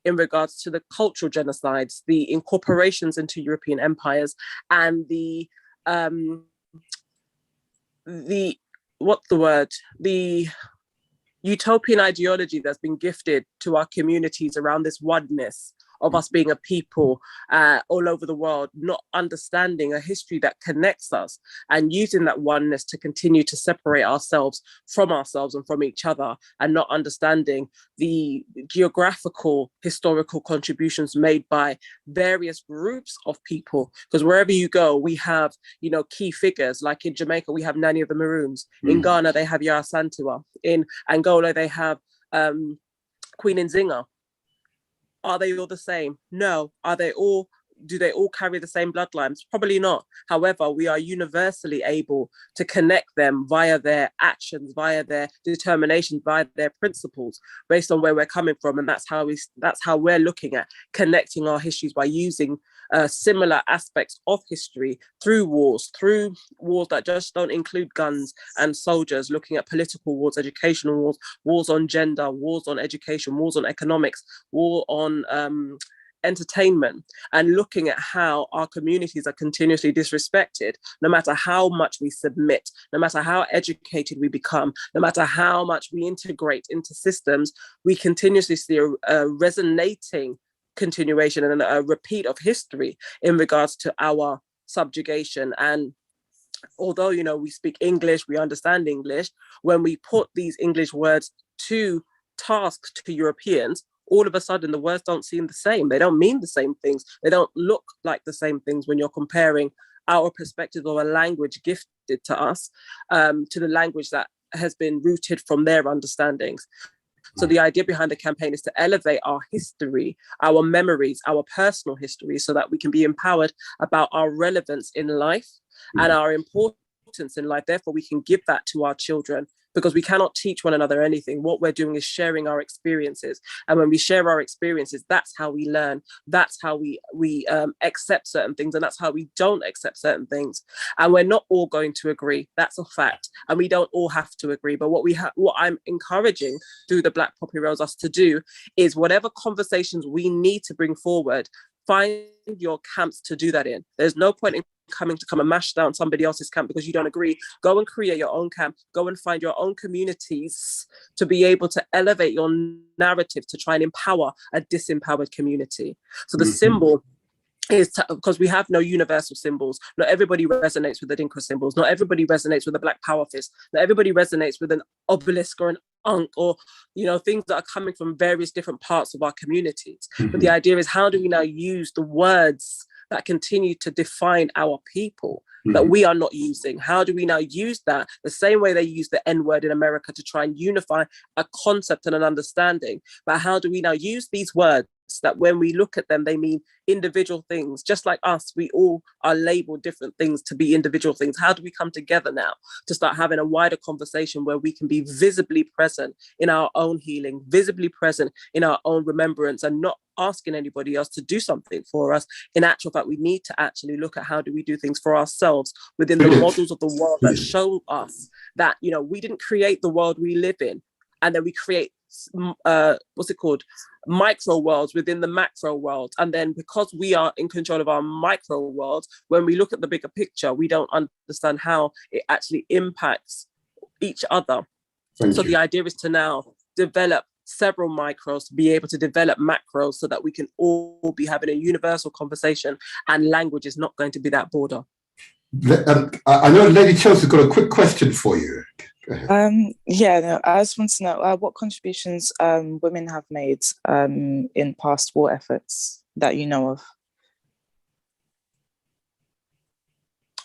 in regards to the cultural genocides, the incorporations into European empires, and the utopian ideology that's been gifted to our communities around this oneness of us being a people all over the world, not understanding a history that connects us and using that oneness to continue to separate ourselves and from each other, and not understanding the geographical historical contributions made by various groups of people. Because wherever you go, we have, key figures. Like in Jamaica, we have Nanny of the Maroons. In Ghana, they have Yara Santua. In Angola, they have Queen Nzinga. Are they all the same? No. Are they all do they all carry the same bloodlines? Probably not. However, we are universally able to connect them via their actions, via their determination, via their principles, based on where we're coming from. And that's how we're looking at connecting our histories, by using similar aspects of history through wars that just don't include guns and soldiers, looking at political wars, educational wars, wars on gender, wars on education, wars on economics, war on entertainment, and looking at how our communities are continuously disrespected, no matter how much we submit, no matter how educated we become, no matter how much we integrate into systems. We continuously see a resonating continuation and a repeat of history in regards to our subjugation. And although, you know, we speak English, we understand English, when we put these English words to task to Europeans, all of a sudden the words don't seem the same. They don't mean the same things. They don't look like the same things when you're comparing our perspective of a language gifted to us to the language that has been rooted from their understandings. So the idea behind the campaign is to elevate our history, our memories, our personal history, so that we can be empowered about our relevance in life and our importance in life. Therefore, we can give that to our children, because we cannot teach one another anything. What we're doing is sharing our experiences. And when we share our experiences, that's how we learn. That's how we accept certain things. And that's how we don't accept certain things. And we're not all going to agree. That's a fact. And we don't all have to agree. But what I'm encouraging through the Black Poppy Rose us to do is, whatever conversations we need to bring forward, find your camps to do that in. There's no point in coming and mash down somebody else's camp because you don't agree. Go and create your own camp. Go and find your own communities to be able to elevate your narrative, to try and empower a disempowered community. So the symbol is, because we have no universal symbols. Not everybody resonates with the Dinka symbols. Not everybody resonates with the Black Power fist. Not everybody resonates with an obelisk or an Ankh, or, you know, things that are coming from various different parts of our communities. But the idea is, how do we now use the words that continue to define our people that we are not using? How do we now use that the same way they use the N-word in America to try and unify a concept and an understanding? But how do we now use these words that when we look at them, they mean individual things? Just like us, we all are labeled different things to be individual things. How do we come together now to start having a wider conversation where we can be visibly present in our own healing, visibly present in our own remembrance, and not asking anybody else to do something for us? In actual fact, we need to actually look at how do we do things for ourselves within the models of the world that show us that, you know, we didn't create the world we live in, and then we create micro worlds within the macro world. And then because we are in control of our micro world, when we look at the bigger picture, we don't understand how it actually impacts each other. So the idea is to now develop several micros to be able to develop macros, so that we can all be having a universal conversation, and language is not going to be that border. I know Lady Chelsea's got a quick question for you. I just want to know what contributions women have made in past war efforts that you know of.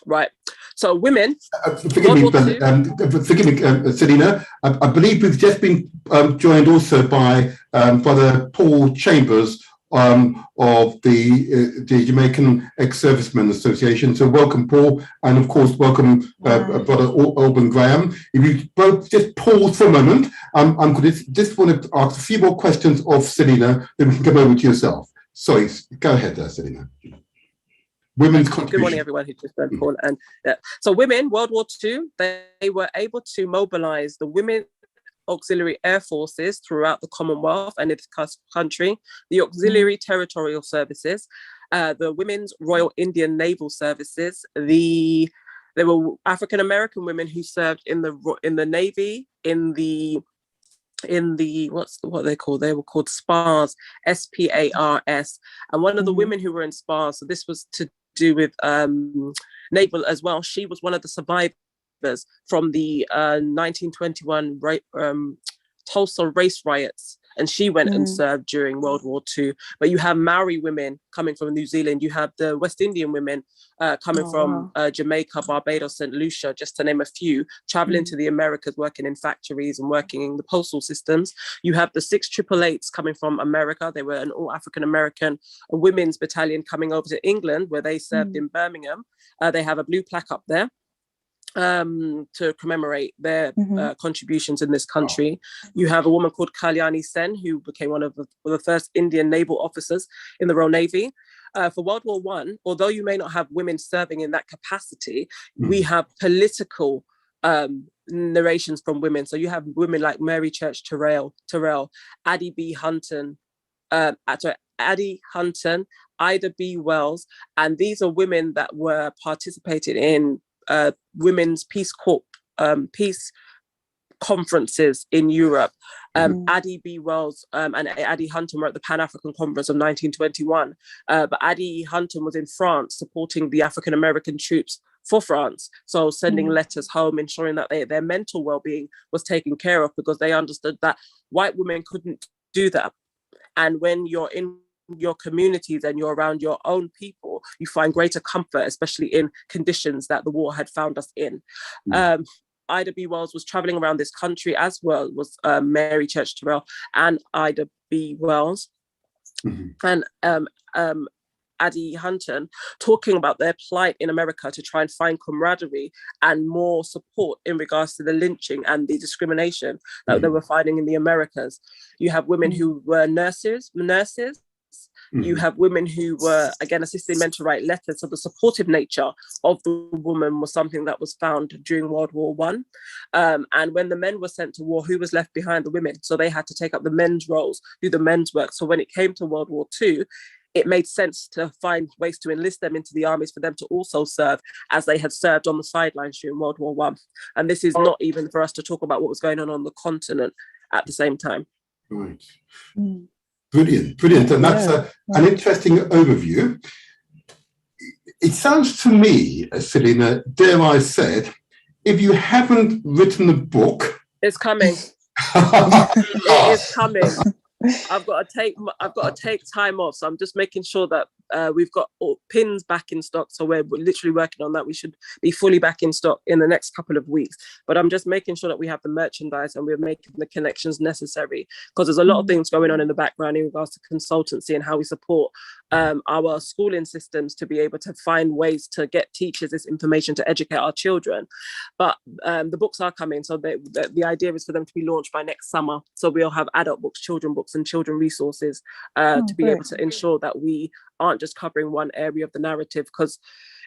Right. So women. Forgive me, Selina. I believe we've just been joined also by Brother Paul Chambers of the Jamaican Ex-Servicemen Association. So welcome, Paul, and of course welcome Brother Alban Graham. If you both just pause for a moment, I'm going to just want to ask a few more questions of Selina, then we can come over to yourself. Sorry, go ahead, Selina. Women's contribution. Good morning, everyone who just went, Paul. And so women, World War II, they were able to mobilize the women auxiliary air forces throughout the Commonwealth and its country, the auxiliary territorial services, the Women's Royal Indian Naval Services. There were African American women who served in the Navy, in the what they called? They were called SPARS, SPARS. And one of the women who were in SPARS, so this was to do with naval as well. She was one of the survivors from the 1921 Tulsa race riots and she went and served during World War II. But you have Maori women coming from New Zealand. You have the West Indian women coming from Jamaica, Barbados, St. Lucia, just to name a few, traveling to the Americas, working in factories and working in the postal systems. You have the 688s coming from America. They were an all African-American women's battalion coming over to England, where they served in Birmingham. They have a blue plaque up there to commemorate their contributions in this country. You have a woman called Kalyani Sen, who became one of the first Indian naval officers in the Royal Navy. For World War I, although you may not have women serving in that capacity, we have political narrations from women. So you have women like Mary Church Terrell, Addie B. Hunton, Addie Hunton, Ida B. Wells, and these are women that were participated in women's peace conferences in Europe. Addie B. Wells and Addie Hunton were at the Pan-African Conference of 1921, but Addie Hunton was in France supporting the African-American troops for France, so sending letters home, ensuring that their mental well-being was taken care of, because they understood that white women couldn't do that. And when you're in your communities and you're around your own people, you find greater comfort, especially in conditions that the war had found us in. Ida B. Wells was traveling around this country, as well was Mary Church Terrell and Ida B. Wells and Addie Hunton, talking about their plight in America to try and find camaraderie and more support in regards to the lynching and the discrimination that they were finding in the Americas. You have women who were nurses. You have women who were, again, assisting men to write letters. So the supportive nature of the woman was something that was found during World War I. And when the men were sent to war, who was left behind? The women. So they had to take up the men's roles, do the men's work. So when it came to World War II, it made sense to find ways to enlist them into the armies for them to also serve, as they had served on the sidelines during World War I. And this is not even for us to talk about what was going on the continent at the same time. Right. Brilliant. And that's an interesting overview. It sounds to me, Selena, dare I say, if you haven't written a book... It's coming. It is coming. I've got to take time off, so I'm just making sure that we've got all pins back in stock. So we're literally working on that. We should be fully back in stock in the next couple of weeks. But I'm just making sure that we have the merchandise and we're making the connections necessary, because there's a lot of things going on in the background in regards to consultancy and how we support our schooling systems to be able to find ways to get teachers this information to educate our children. But the books are coming, so the idea is for them to be launched by next summer. So we'll have adult books, children books, and children resources to be able to ensure that we aren't just covering one area of the narrative, because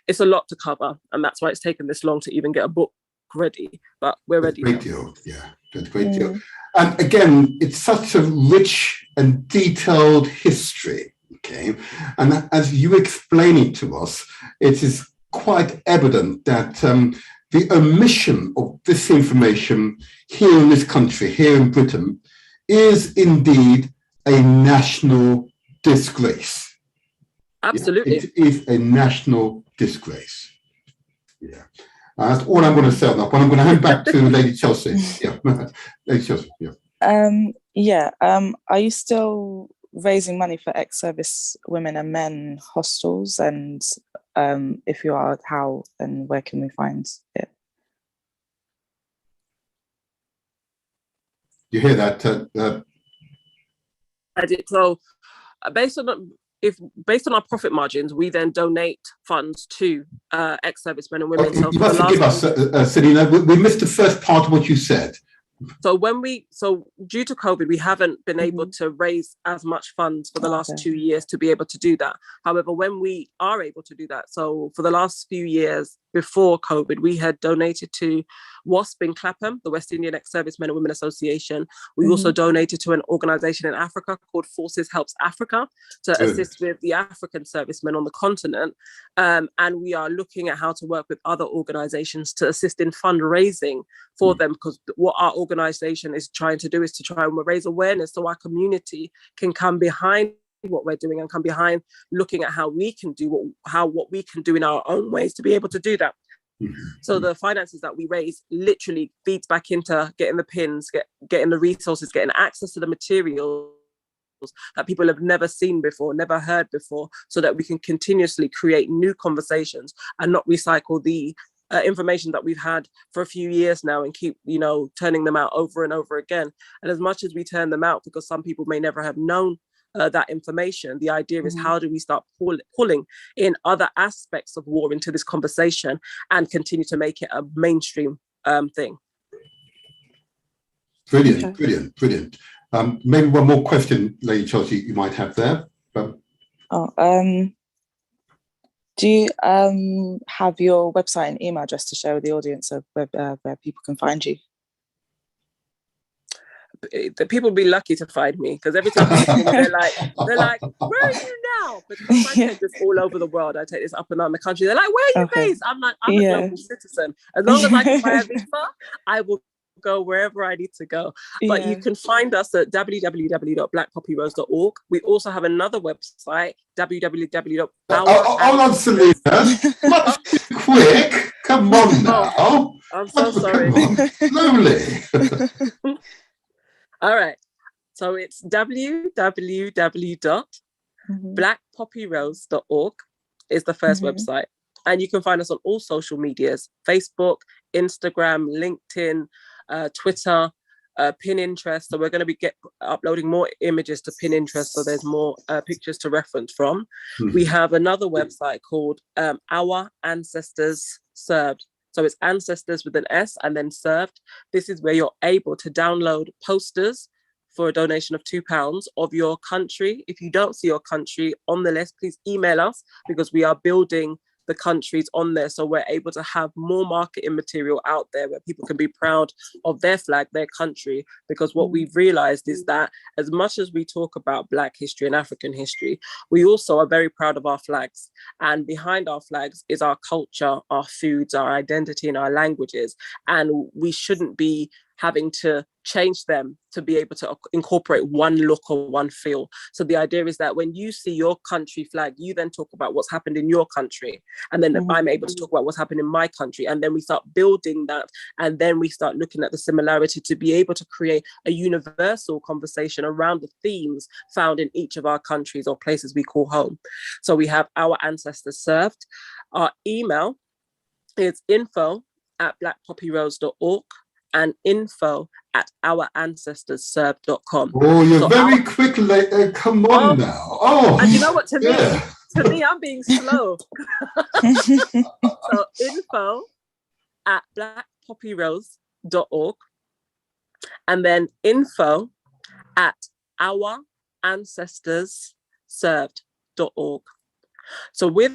it's a lot to cover, and that's why it's taken this long to even get a book ready. But we're ready. Great deal, yeah, that's a great deal. And again, it's such a rich and detailed history. Okay, and as you explain it to us, it is quite evident that the omission of this information here in this country, here in Britain, is indeed a national disgrace. Absolutely. Yeah, it is a national disgrace. Yeah. That's all I'm going to say on that one. I'm going to hand back to Lady Chelsea. Yeah. Lady Chelsea, yeah. Are you still raising money for ex-service women and men hostels? And if you are, how and where can we find it? You hear that? I did. So based on our profit margins, we then donate funds to ex-servicemen and women. Okay, you must forgive us, Selena. We missed the first part of what you said. So due to COVID, we haven't been able to raise as much funds for the last 2 years to be able to do that. However, when we are able to do that, so for the last few years before COVID, we had donated to WASP in Clapham, the West Indian Ex-Servicemen and Women Association. We also donated to an organisation in Africa called Forces Helps Africa to assist with the African servicemen on the continent. And we are looking at how to work with other organisations to assist in fundraising for them, because what our organisation is trying to do is to try and raise awareness so our community can come behind what we're doing and come behind looking at how we can do what we can do in our own ways to be able to do that. So the finances that we raise literally feeds back into getting the pins, getting the resources, getting access to the materials that people have never seen before, never heard before, so that we can continuously create new conversations and not recycle the information that we've had for a few years now and keep, turning them out over and over again. And as much as we turn them out, because some people may never have known that information, the idea is how do we start pulling in other aspects of war into this conversation and continue to make it a mainstream thing. Brilliant. Maybe one more question, Lady Chelsea, you might have there. Do you have your website and email address to share with the audience of where people can find you? The people be lucky to find me, because every time they're like, where are you now? Because I take this all over the world. I take this up and down the country. They're like, where are you based? I'm like, I'm a global citizen. As long as I can buy a visa, I will go wherever I need to go. But you can find us at www.blackpoppyrose.org. We also have another website, www. Hold on, Selena. Much too quick. Come on now. I'm so sorry. Slowly. All right. So it's www.blackpoppyrose.org is the first website. And you can find us on all social medias, Facebook, Instagram, LinkedIn, Twitter, Pinterest. So we're going to be uploading more images to Pinterest, so there's more pictures to reference from. We have another website called Our Ancestors Served. So it's ancestors with an S and then served. This is where you're able to download posters for a donation of £2 of your country. If you don't see your country on the list, please email us, because we are building the countries on there, so we're able to have more marketing material out there where people can be proud of their flag, their country. Because what we've realized is that as much as we talk about Black history and African history, we also are very proud of our flags, and behind our flags is our culture, our foods, our identity, and our languages, and we shouldn't be having to change them to be able to incorporate one look or one feel. So the idea is that when you see your country flag, you then talk about what's happened in your country, and then I'm able to talk about what's happened in my country, and then we start building that, and then we start looking at the similarity to be able to create a universal conversation around the themes found in each of our countries or places we call home. So we have Our Ancestors Served. Our email is info@blackpoppyrose.org and info@ourancestorsserved.com. Oh, you're very quick, come on now. Oh, and you know what, to me, I'm being slow. So info@blackpoppyrose.org and then info@ourancestorsserved.org. So with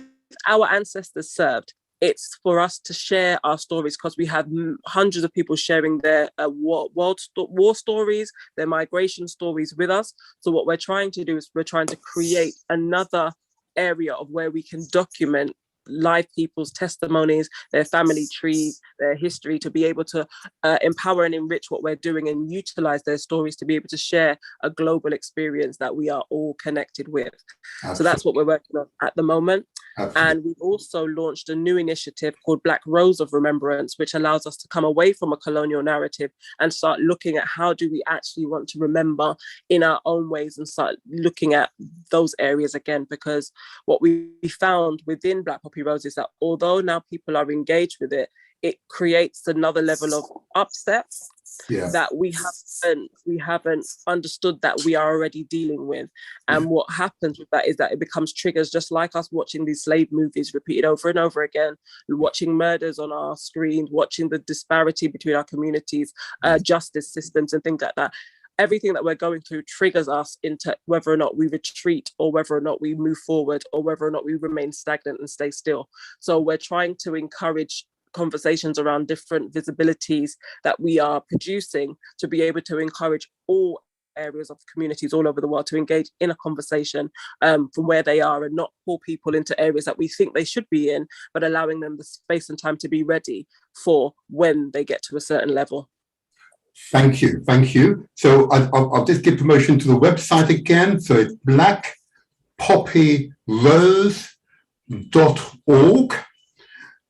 Our Ancestors Served, it's for us to share our stories, because we have hundreds of people sharing their war stories, their migration stories with us. So what we're trying to do is we're trying to create another area of where we can document live people's testimonies, their family trees, their history, to be able to empower and enrich what we're doing and utilize their stories to be able to share a global experience that we are all connected with. Absolutely. So that's what we're working on at the moment. Absolutely. And we've also launched a new initiative called Black Rose of Remembrance, which allows us to come away from a colonial narrative and start looking at how do we actually want to remember in our own ways, and start looking at those areas again. Because what we found within Black Poppy Rose is that although now people are engaged with it, it creates another level of upset that we haven't understood that we are already dealing with. And what happens with that is that it becomes triggers, just like us watching these slave movies repeated over and over again, watching murders on our screens, watching the disparity between our communities, justice systems and things like that. Everything that we're going through triggers us into whether or not we retreat, or whether or not we move forward, or whether or not we remain stagnant and stay still. So we're trying to encourage conversations around different visibilities that we are producing to be able to encourage all areas of communities all over the world to engage in a conversation from where they are, and not pull people into areas that we think they should be in, but allowing them the space and time to be ready for when they get to a certain level. Thank you. So I'll just give promotion to the website again. So it's blackpoppyrose.org.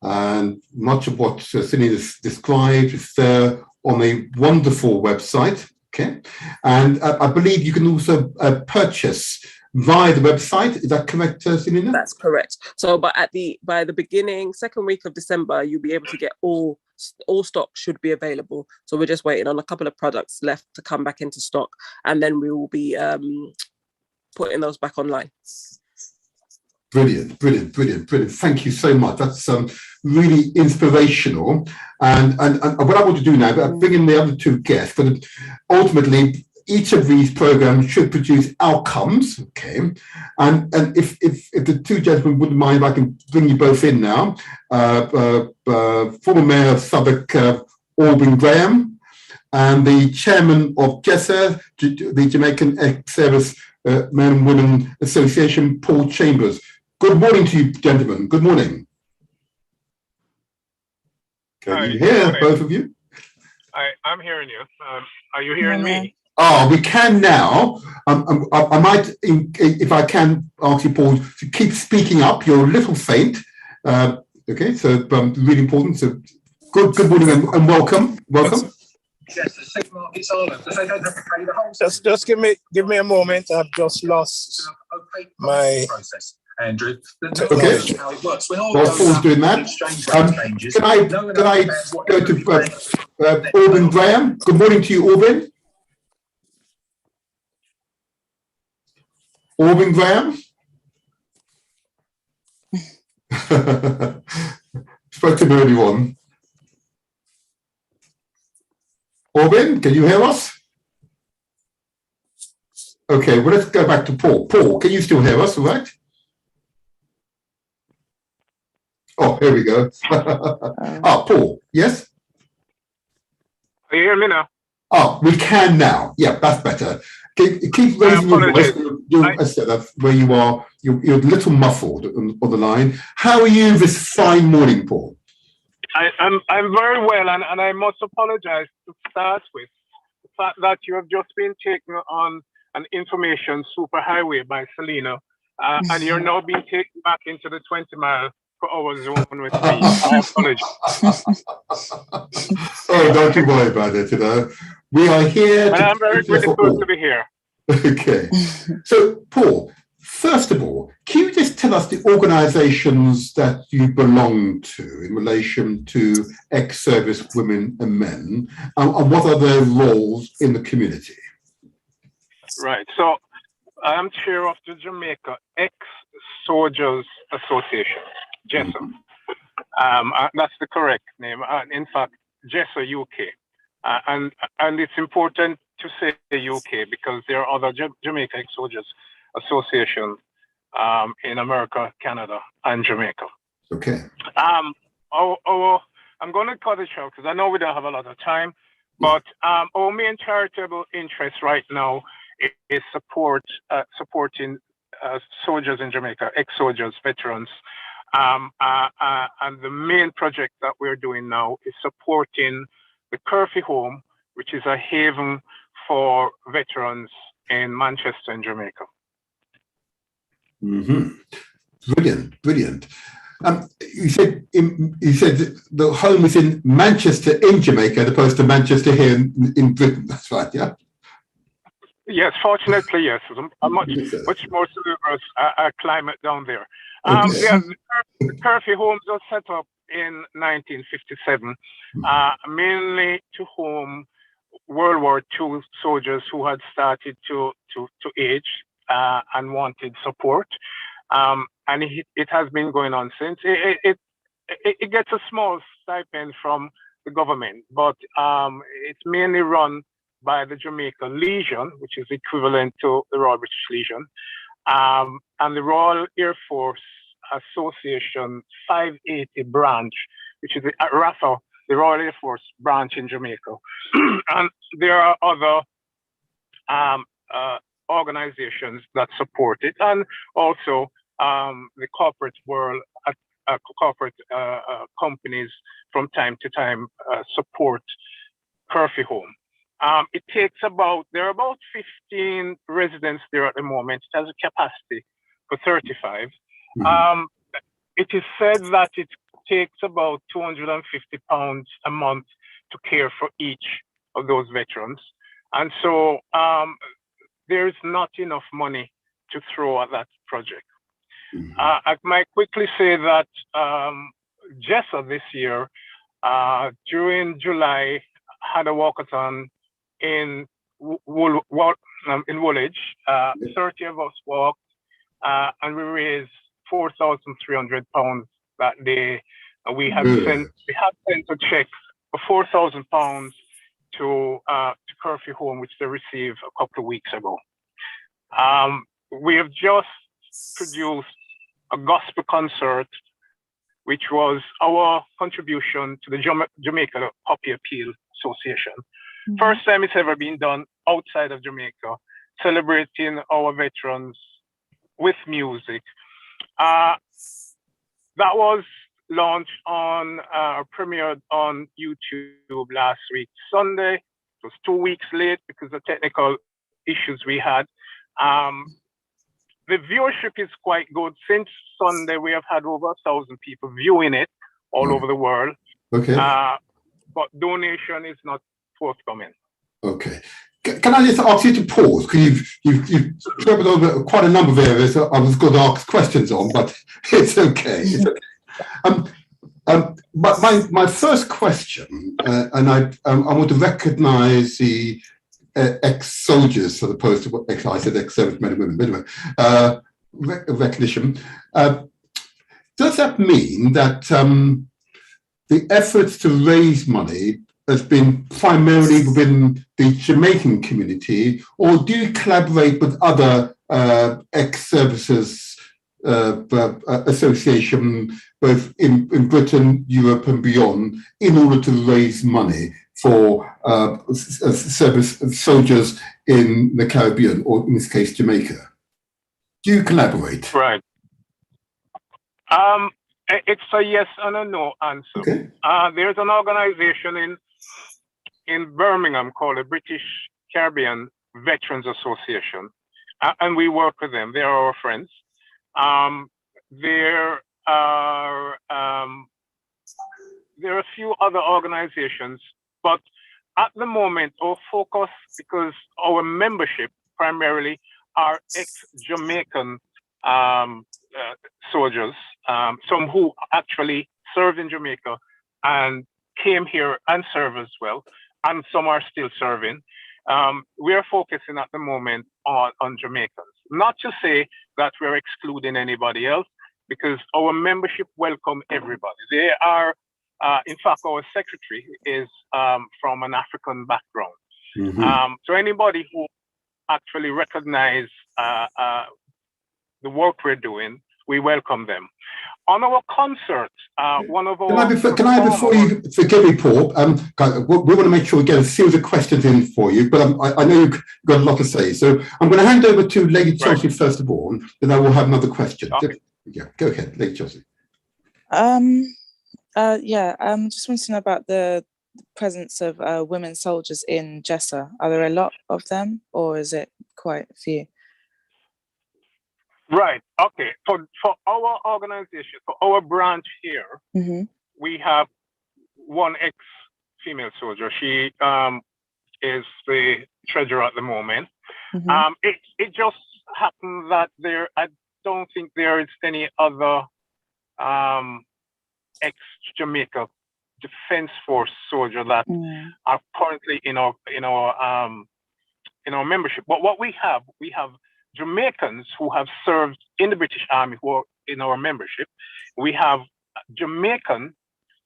and much of what Celine has described is there on a wonderful website. Okay, and I believe you can also purchase via the website. Is that correct, Selena? That's correct. So, but by the beginning, second week of December, you'll be able to get all stock should be available. So we're just waiting on a couple of products left to come back into stock, and then we will be putting those back online. Brilliant. Thank you so much. That's really inspirational. And what I want to do now, I bring in the other two guests, but ultimately each of these programs should produce outcomes. Okay. And if the two gentlemen wouldn't mind, I can bring you both in now. Former Mayor of Southwark, Alban Graham, and the chairman of JESA, the Jamaican Ex-Service Men and Women Association, Paul Chambers. Good morning to you, gentlemen. Good morning. Can you hear both of you? I'm hearing you. Are you hearing me? Oh, we can now. I might, if I can, ask you, Paul, to keep speaking up. You're a little faint. Okay, so really important. So good morning and welcome. Welcome. Yes, the supermarkets are because they don't have to pay the whole. Just give me a moment. I've just lost my process. Andrew, okay. How it works. While Paul's doing that, can I go to Alban Graham? Good morning to you, Alban. Alban Graham. Spoke to anyone. Alban, can you hear us? Okay, well, let's go back to Paul. Paul, can you still hear us, all right? Oh, here we go. Paul, yes? Can you hear me now? Oh, we can now. Yeah, that's better. Keep raising your voice. I said that's where you are. You're a little muffled on the line. How are you this fine morning, Paul? I'm very well, and I must apologize to start with the fact that you have just been taken on an information superhighway by Selena, and you're now being taken back into the 20-mile-per-hour zone with me. I apologize. Oh, don't you worry about it. We are here. And I'm very grateful to be here. Okay. So, Paul, first of all, can you just tell us the organisations that you belong to in relation to ex-service women and men, and what are their roles in the community? Right. So, I'm chair of the Jamaica Ex-Soldiers Association, JESA. That's the correct name. In fact, JESA UK. And it's important to say the UK because there are other Jamaica Ex-Soldiers Association in America, Canada, and Jamaica. Okay. I'm going to cut it short because I know we don't have a lot of time, but our main charitable interest right now is supporting soldiers in Jamaica, ex-soldiers, veterans. And the main project that we're doing now is supporting the Curfew Home, which is a haven for veterans in Manchester and Jamaica. Mm-hmm. Brilliant. You said the home is in Manchester in Jamaica, as opposed to Manchester here in Britain. That's right, yeah. Yes, fortunately, yes. A much more salubrious climate down there. Okay. The Curfew Homes was set up in 1957, mainly to home World War II soldiers who had started to age and wanted support. And it has been going on since. It gets a small stipend from the government, but it's mainly run by the Jamaica Legion, which is equivalent to the Royal British Legion, and the Royal Air Force Association 580 branch, which is the RAFA, the Royal Air Force branch in Jamaica. And there are other organizations that support it, and also the corporate world, corporate companies from time to time support Curfew Home. It takes there are about 15 residents there at the moment. It has a capacity for 35. Mm-hmm. It is said that it takes about £250 a month to care for each of those veterans. And so there's not enough money to throw at that project. I might quickly say that Jessa this year, during July, had a walkathon in Woolwich. 30 of us walked, and we raised £4,300 that day. We had sent a check for £4,000 to Curfew Home, which they received a couple of weeks ago. We have just produced a gospel concert, which was our contribution to the Jamaica Puppy Appeal Association. First time it's ever been done outside of Jamaica, celebrating our veterans with music. That was launched on, premiered on YouTube last week, Sunday. It was 2 weeks late because of technical issues we had. The viewership is quite good. Since Sunday, we have had over 1,000 people viewing it all over the world. Okay. But donation is not forthcoming. Okay. Can I just ask you to pause? Because you've covered over quite a number of areas that I was going to ask questions on, but it's okay. It's okay. But my first question, and I want to recognise the ex-soldiers, as opposed to what I said, ex-service men and women. But anyway, recognition. Does that mean that the efforts to raise money has been primarily within the Jamaican community, or do you collaborate with other ex-services association, both in Britain, Europe, and beyond, in order to raise money for service soldiers in the Caribbean, or in this case, Jamaica? Do you collaborate? Right. It's a yes and a no answer. Okay. There's an organization in Birmingham called the British Caribbean Veterans Association, and we work with them. They are our friends. There are a few other organizations, but at the moment, our focus, because our membership primarily are ex-Jamaican soldiers, some who actually served in Jamaica and came here and served as well, and some are still serving. We are focusing at the moment on Jamaicans. Not to say that we're excluding anybody else, because our membership welcome everybody. They are, in fact, our secretary is from an African background. So anybody who actually recognize the work we're doing, we welcome them. On our concert, one of our... Can I, before you forgive me, Paul, we want to make sure we get a series of questions in for you, but I know you've got a lot to say. So I'm going to hand over to Lady Chelsea first of all, and then I will have another question. Okay. Yeah, go ahead, Lady Chelsea. Just wanting to know about the presence of women soldiers in Jessa. Are there a lot of them, or is it quite a few? Right. Okay. For our organization, for our branch here, we have one ex-female soldier. She is the treasurer at the moment. It just happened that I don't think there is any other ex-Jamaica Defense Force soldier that are currently in our membership. But what we have Jamaicans who have served in the British Army who are in our membership. We have Jamaican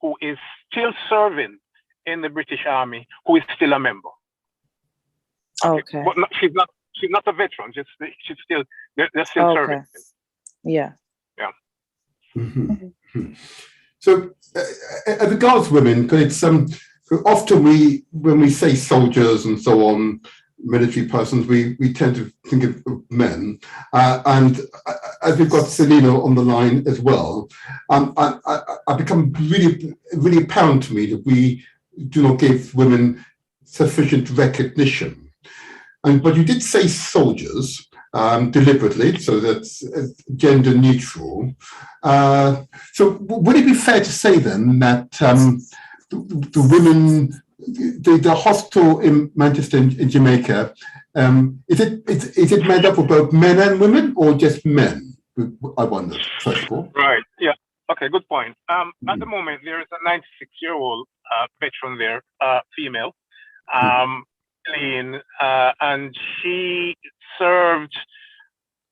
who is still serving in the British Army who is still a member. Okay. But she's not a veteran. She's still they're still serving. Yeah. So, as regards women, because it's often when we say soldiers and so on, military persons, we tend to think of men, and as we've got Selena on the line as well, I become really apparent to me that we do not give women sufficient recognition. But you did say soldiers, deliberately, so that's gender neutral. So would it be fair to say then that the women, the hospital in Manchester in Jamaica, is it made up of both men and women, or just men? I wonder, first of all. Right. Yeah. Okay. Good point. At the moment, there is a 96-year-old veteran there, female, Lean, and she served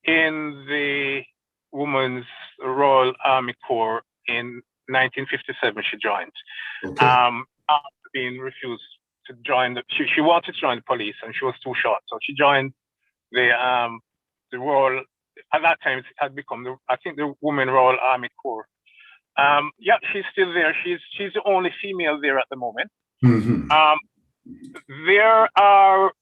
in the Women's Royal Army Corps in 1957. She joined. Okay. After being refused to join, she wanted to join the police, and she was too short, so she joined the Royal. At that time, it had become the Women Royal Army Corps. Yeah, she's still there. She's the only female there at the moment. Mm-hmm. There are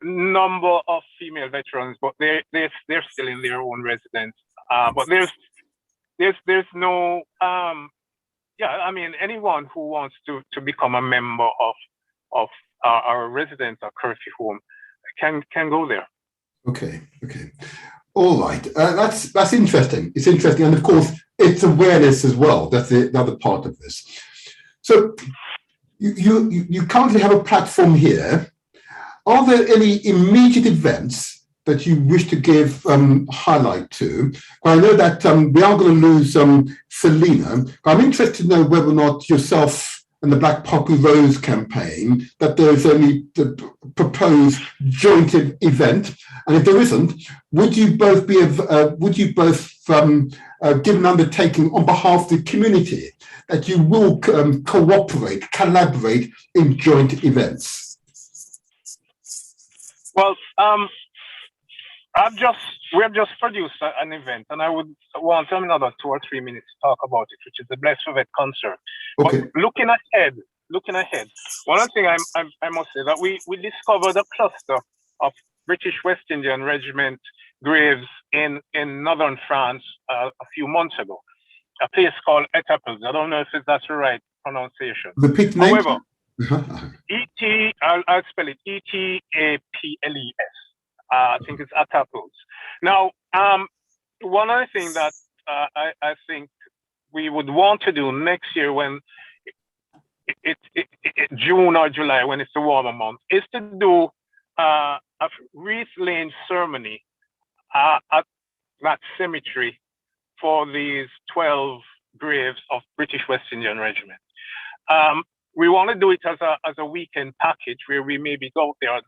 number of female veterans, but they're still in their own residence. But there's no I mean, anyone who wants to become a member of our residence or Curfew Home can go there. Okay. All right. That's interesting. It's interesting, and of course, it's awareness as well. That's the other part of this. So you currently have a platform here. Are there any immediate events that you wish to give highlight to? Well, I know that we are going to lose Selena. I'm interested to know whether or not yourself and the Black Poppy Rose campaign, that there's any proposed joint event, and if there isn't, would you both give an undertaking on behalf of the community that you will collaborate in joint events? Well, we have just produced an event, and I would want another 2 or 3 minutes to talk about it, which is the Blessed for Vet concert. Okay. But looking ahead, one thing I must say that we discovered a cluster of British West Indian Regiment graves in northern France a few months ago, a place called Etaples. I don't know if that's the right pronunciation. Repeat the name. However, I'll spell it Etaples. I think it's Etaples. Now, one other thing that I think we would want to do next year, when it June or July, when it's a warmer month, is to do a wreath laying ceremony at that cemetery for these 12 graves of British West Indian Regiment. We want to do it as a weekend package, where we maybe go there on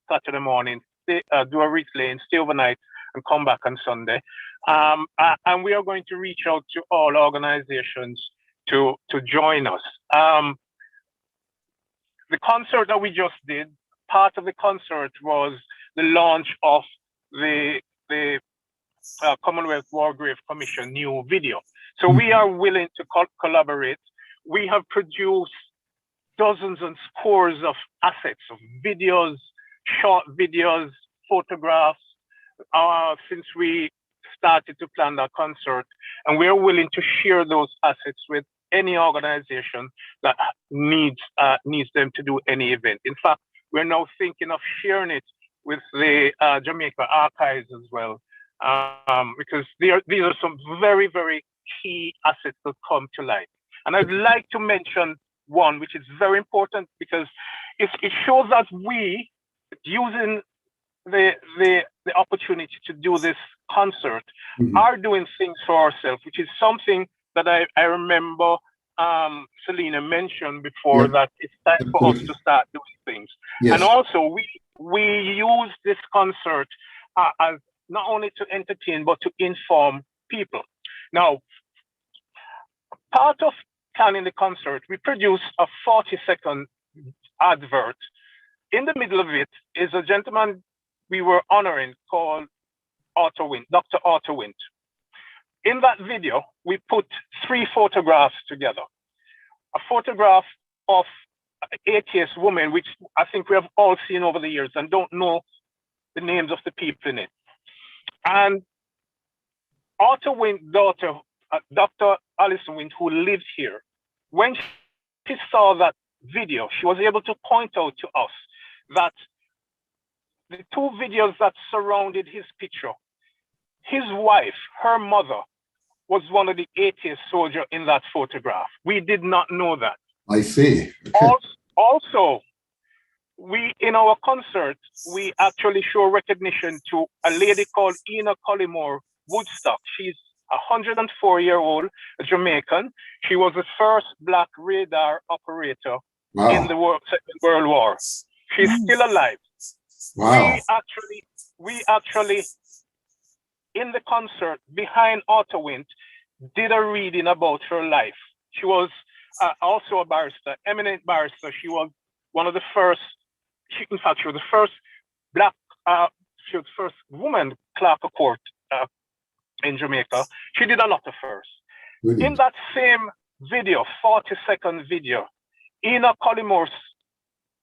Saturday morning, do a wreath laying, stay overnight, and come back on Sunday. And we are going to reach out to all organizations to join us. The concert that we just did, part of the concert was the launch of the Commonwealth War Grave Commission new video. So we are willing to collaborate. We have produced dozens and scores of assets, of videos, short videos, photographs, since we started to plan that concert, and we're willing to share those assets with any organization that needs them to do any event. In fact, we're now thinking of sharing it with the Jamaica Archives as well, because these are some very, very key assets that come to light. And I'd like to mention one, which is very important, because it shows that we, using the opportunity to do this concert, are doing things for ourselves, which is something that I remember Selena mentioned before, that it's time for us to start doing things. Yes. And also we use this concert as not only to entertain, but to inform people. Now, part of planning the concert, we produced a 40-second advert. In the middle of it is a gentleman we were honoring called Dr. Otto Wint. In that video, we put 3 photographs together. A photograph of an atheist woman, which I think we have all seen over the years and don't know the names of the people in it. And Otto Wint's daughter, Dr. Alison Wint, who lives here, when she saw that video, she was able to point out to us that the two videos that surrounded his picture, his wife, her mother, was one of the 80th soldiers in that photograph. We did not know that. I see. Also, we, in our concert, we actually show recognition to a lady called Ina Collymore Woodstock. She's a 104-year-old Jamaican. She was the first Black radar operator in the Second World War. She's still alive. Wow. We actually, in the concert behind Otterwint, did a reading about her life. She was also a barrister, eminent barrister. She was one of the first. In fact, she was the first Black. She was the first woman clerk of court in Jamaica. She did a lot of firsts. Brilliant. In that same video, 40-second video, Ina Collymore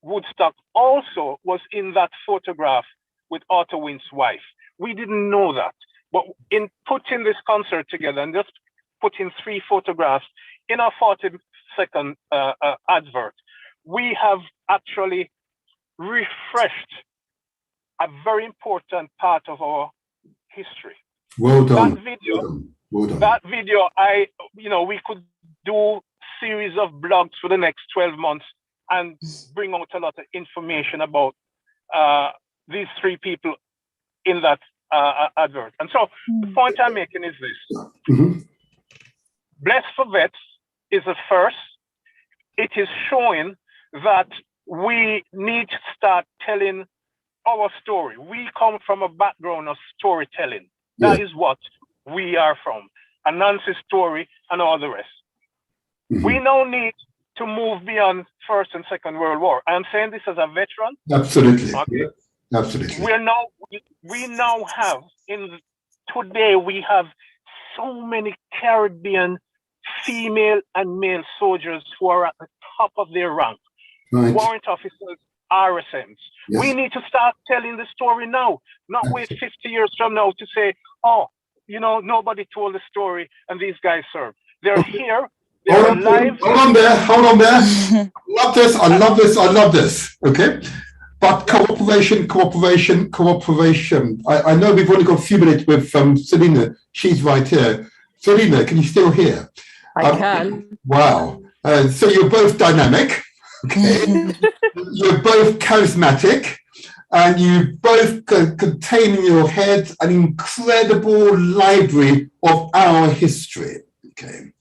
Woodstock also was in that photograph with Otterwint's wife. We didn't know that. But in putting this concert together and just putting 3 photographs in a 40-second advert, we have actually refreshed a very important part of our history. Well done. That video, well done. That video, we could do series of blogs for the next 12 months and bring out a lot of information about these 3 people in that advert. And so the point I'm making is this. Mm-hmm. Bless for Vets is a first. It is showing that we need to start telling our story. We come from a background of storytelling. That is what we are from. Anansi's story and all the rest. Mm-hmm. We now need to move beyond First and Second World War. I'm saying this as a veteran. Absolutely. Okay? Absolutely. We now have, today we have so many Caribbean female and male soldiers who are at the top of their rank. Right. Warrant officers, RSMs. Yes. We need to start telling the story now, not wait 50 years from now to say, oh, nobody told the story and these guys serve. They're here. They're alive. Hold on there. I love this. Okay. But cooperation. I know we've only got a few minutes with Selena. She's right here. Selena, can you still hear? I can. Wow. So you're both dynamic. Okay. You're both charismatic. And you both contain in your head an incredible library of our history. Okay.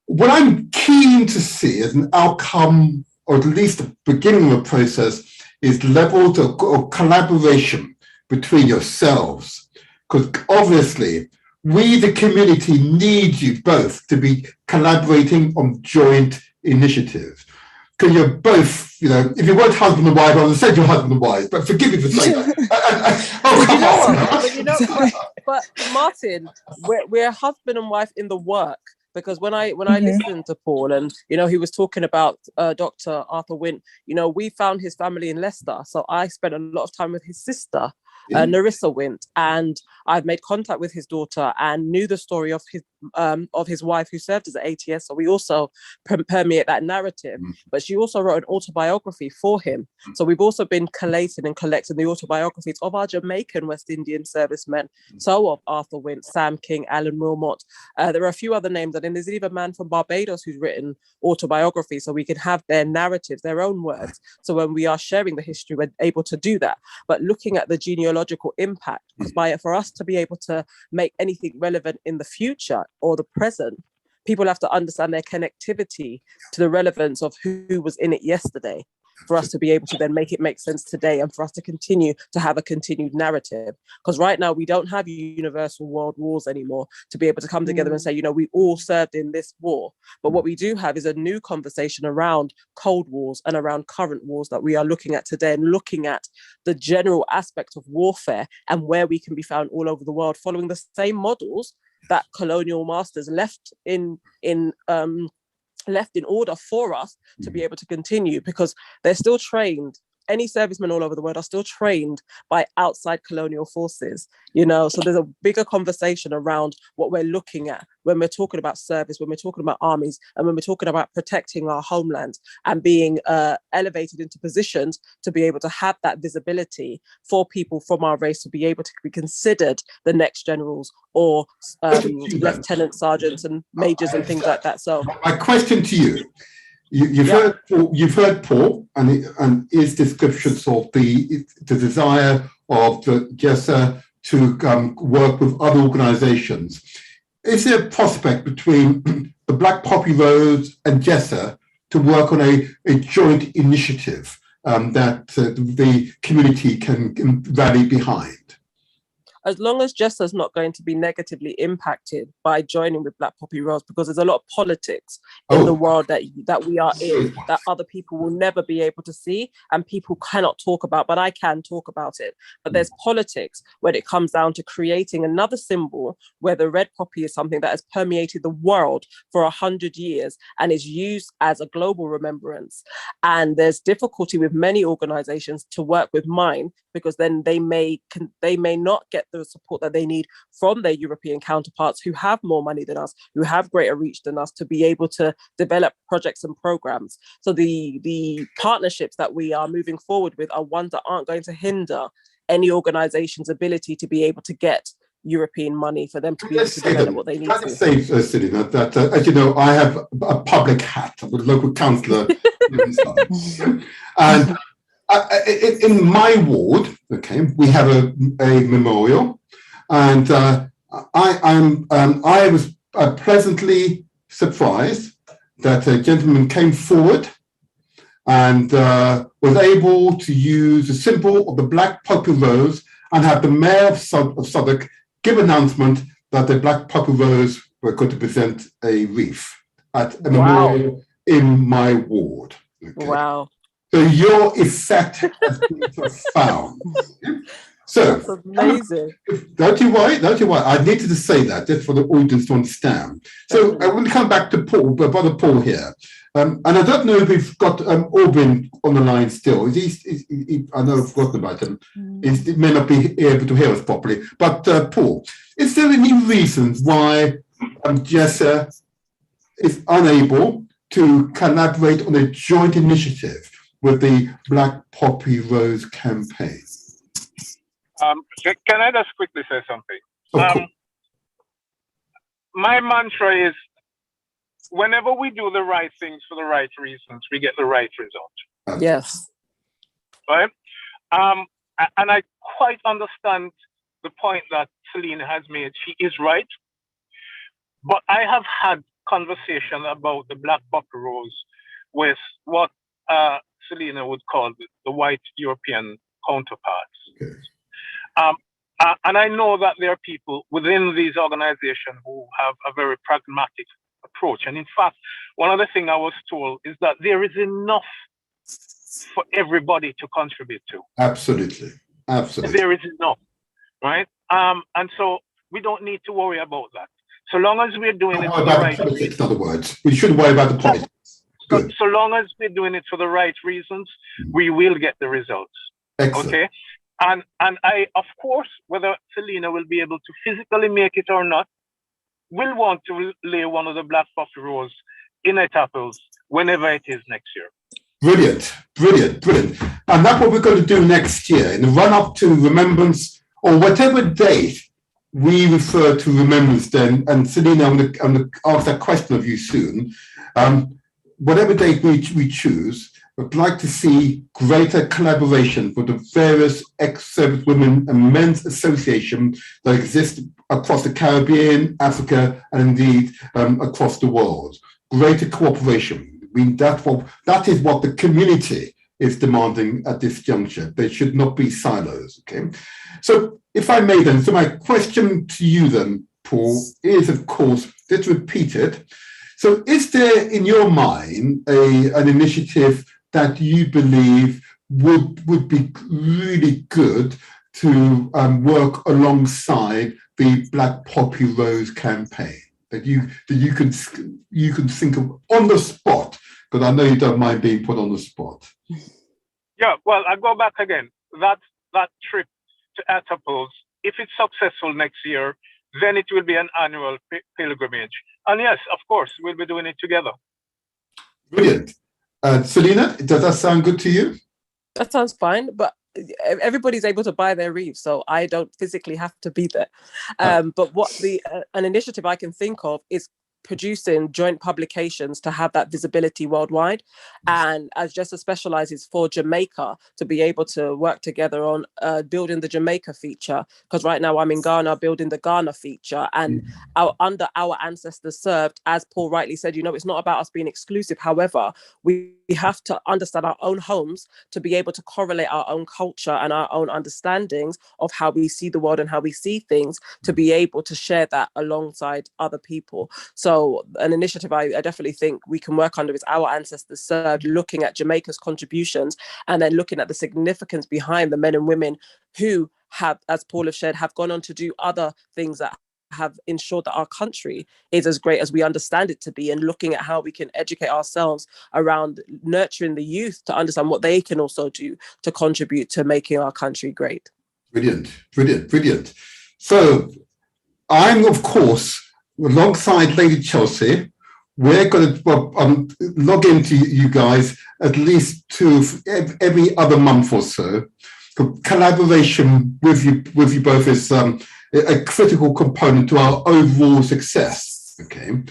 What I'm keen to see as an outcome, or at least the beginning of the process, is levels of collaboration between yourselves. Because obviously, we, the community, need you both to be collaborating on joint initiatives. Because you're both, if you weren't husband and wife, I would have said you're husband and wife, but forgive me for saying that. But Martin, we're husband and wife in the work. Because when I listened to Paul and, he was talking about Dr. Arthur Wint, we found his family in Leicester. So I spent a lot of time with his sister, Narissa Wint, and I've made contact with his daughter and knew the story of his wife who served as an ATS. So we also permeate that narrative. But she also wrote an autobiography for him. So we've also been collating and collecting the autobiographies of our Jamaican West Indian servicemen. So of Arthur Wint, Sam King, Alan Wilmot. There are a few other names. And then there's even a man from Barbados who's written autobiographies, so we can have their narratives, their own words. So when we are sharing the history, we're able to do that. But looking at the genealogical impact, because for us to be able to make anything relevant in the future or the present, people have to understand their connectivity to the relevance of who was in it yesterday, for us to be able to then make it make sense today and for us to continue to have a continued narrative. Because right now we don't have universal world wars anymore to be able to come together and say, we all served in this war. But what we do have is a new conversation around Cold Wars and around current wars that we are looking at today, and looking at the general aspect of warfare and where we can be found all over the world, following the same models that colonial masters left in order for us to be able to continue, because they're still trained any servicemen all over the world are still trained by outside colonial forces, you know. So there's a bigger conversation around what we're looking at when we're talking about service, when we're talking about armies, and when we're talking about protecting our homeland and being elevated into positions to be able to have that visibility for people from our race to be able to be considered the next generals or lieutenant sergeants and majors and things like that. So my question to you, you've heard Paul and his descriptions of the desire of the JESA to work with other organizations. Is there a prospect between the Black Poppy Rose and JESA to work on a joint initiative that the community can rally behind? As long as JESA's not going to be negatively impacted by joining with Black Poppy Rose, because there's a lot of politics in the world that we are in that other people will never be able to see and people cannot talk about, but I can talk about it. But there's politics when it comes down to creating another symbol where the red poppy is something that has permeated the world for 100 years and is used as a global remembrance. And there's difficulty with many organizations to work with mine because then they may not get the support that they need from their European counterparts who have more money than us, who have greater reach than us to be able to develop projects and programs. So the partnerships that we are moving forward with are ones that aren't going to hinder any organization's ability to be able to get European money for them to be able to develop what they need to. Say, Selina, that as you know, I have a public hat. I'm a local councillor. And in my ward, okay, we have a memorial, and I was pleasantly surprised that a gentleman came forward and was able to use the symbol of the Black Poppy Rose and have the mayor of Southwark give announcement that the Black Poppy Rose were going to present a wreath at a memorial in my ward. Okay? Wow. So your effect has been profound. So that's amazing. Don't you worry. I needed to say that just for the audience to understand. So I want to come back to Paul, Brother Paul here. And I don't know if we've got Aubrey on the line still. I know I've forgotten about him. He may not be able to hear us properly. But Paul, is there any reasons why JESA is unable to collaborate on a joint initiative with the Black Poppy Rose campaign? Can I just quickly say something? My mantra is, whenever we do the right things for the right reasons, we get the right result. Yes. Right? And I quite understand the point that Selina has made. She is right. But I have had conversation about the Black Poppy Rose with what Selina would call the white European counterparts. Okay. And I know that there are people within these organizations who have a very pragmatic approach. And in fact, one of the things I was told is that there is enough for everybody to contribute to. Absolutely. There is enough, right? And so we don't need to worry about that. So long as we're doing it for the right reasons. In other words, we shouldn't worry about the politics. So long as we're doing it for the right reasons, we will get the results. Excellent. Okay? And I, of course, whether Selina will be able to physically make it or not, will want to lay one of the Black Poppy Rose in Etaples whenever it is next year. Brilliant. And that's what we're going to do next year. In the run-up to Remembrance, or whatever date we refer to Remembrance then, and Selina, I'm going to ask that question of you soon. Whatever date we choose, I'd like to see greater collaboration with the various ex-service women and men's associations that exist across the Caribbean, Africa, and indeed across the world. Greater cooperation. I mean, that is what the community is demanding at this juncture. There should not be silos, okay? So if I may then, so my question to you then, Paul, is of course, let's repeat it. So is there in your mind an initiative that you believe would be really good to work alongside the Black Poppy Rose campaign that you can think of on the spot? Because I know you don't mind being put on the spot. Yeah, well, I go back again. That trip to Attapulgos, if it's successful next year, then it will be an annual pilgrimage. And yes, of course, we'll be doing it together. Brilliant. Selena, does that sound good to you? That sounds fine, but everybody's able to buy their reef, so I don't physically have to be there. But what an initiative I can think of is producing joint publications to have that visibility worldwide. And as Jessa specializes for Jamaica, to be able to work together on building the Jamaica feature, because right now I'm in Ghana building the Ghana feature, and under our ancestors served, as Paul rightly said, it's not about us being exclusive. However, we have to understand our own homes to be able to correlate our own culture and our own understandings of how we see the world and how we see things, to be able to share that alongside other people. So an initiative I definitely think we can work under is Our Ancestors Served, looking at Jamaica's contributions and then looking at the significance behind the men and women who have, as Paul has shared, have gone on to do other things that have ensured that our country is as great as we understand it to be, and looking at how we can educate ourselves around nurturing the youth to understand what they can also do to contribute to making our country great. Brilliant, brilliant, brilliant. So I'm, of course, alongside Lady Chelsea, we're going to log into you guys at least every other month or so. Collaboration with you both is a critical component to our overall success. Okay,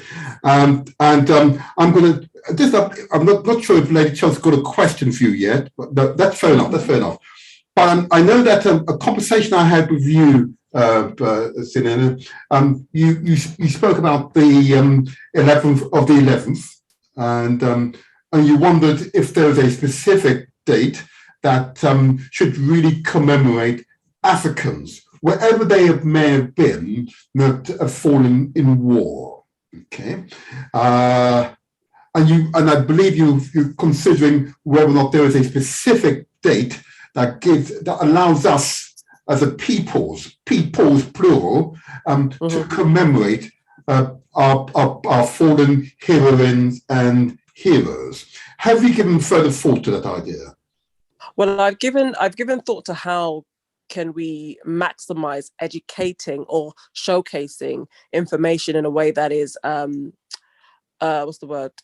I'm going to just. I'm not sure if Lady Chelsea's got a question for you yet, but that's fair enough. That's fair enough. But I know that a conversation I had with you, Selena, you spoke about the 11th of the 11th, and you wondered if there was a specific date that should really commemorate Africans, wherever they may have been, that have fallen in war. Okay, and I believe you're considering whether or not there is a specific date that allows us as a peoples plural to commemorate our fallen heroines and heroes. Have you given further thought to that idea? Well, I've given thought to how can we maximize educating or showcasing information in a way that is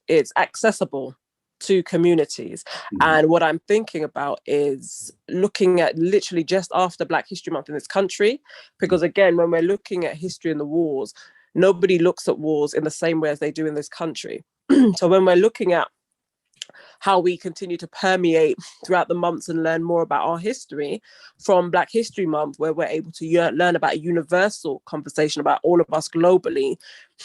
it's accessible to communities. And what I'm thinking about is looking at literally just after Black History Month in this country, because again, when we're looking at history and the wars, nobody looks at wars in the same way as they do in this country. So when we're looking at how we continue to permeate throughout the months and learn more about our history, from Black History Month, where we're able to learn about a universal conversation about all of us globally.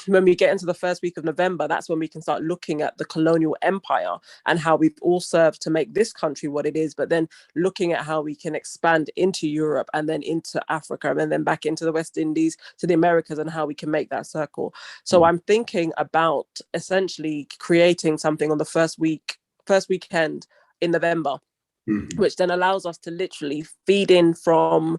When we get into the first week of November, that's when we can start looking at the colonial empire and how we've all served to make this country what it is, but then looking at how we can expand into Europe and then into Africa and then back into the West Indies, to the Americas, and how we can make that circle. So I'm thinking about essentially creating something on the first weekend in November, which then allows us to literally feed in from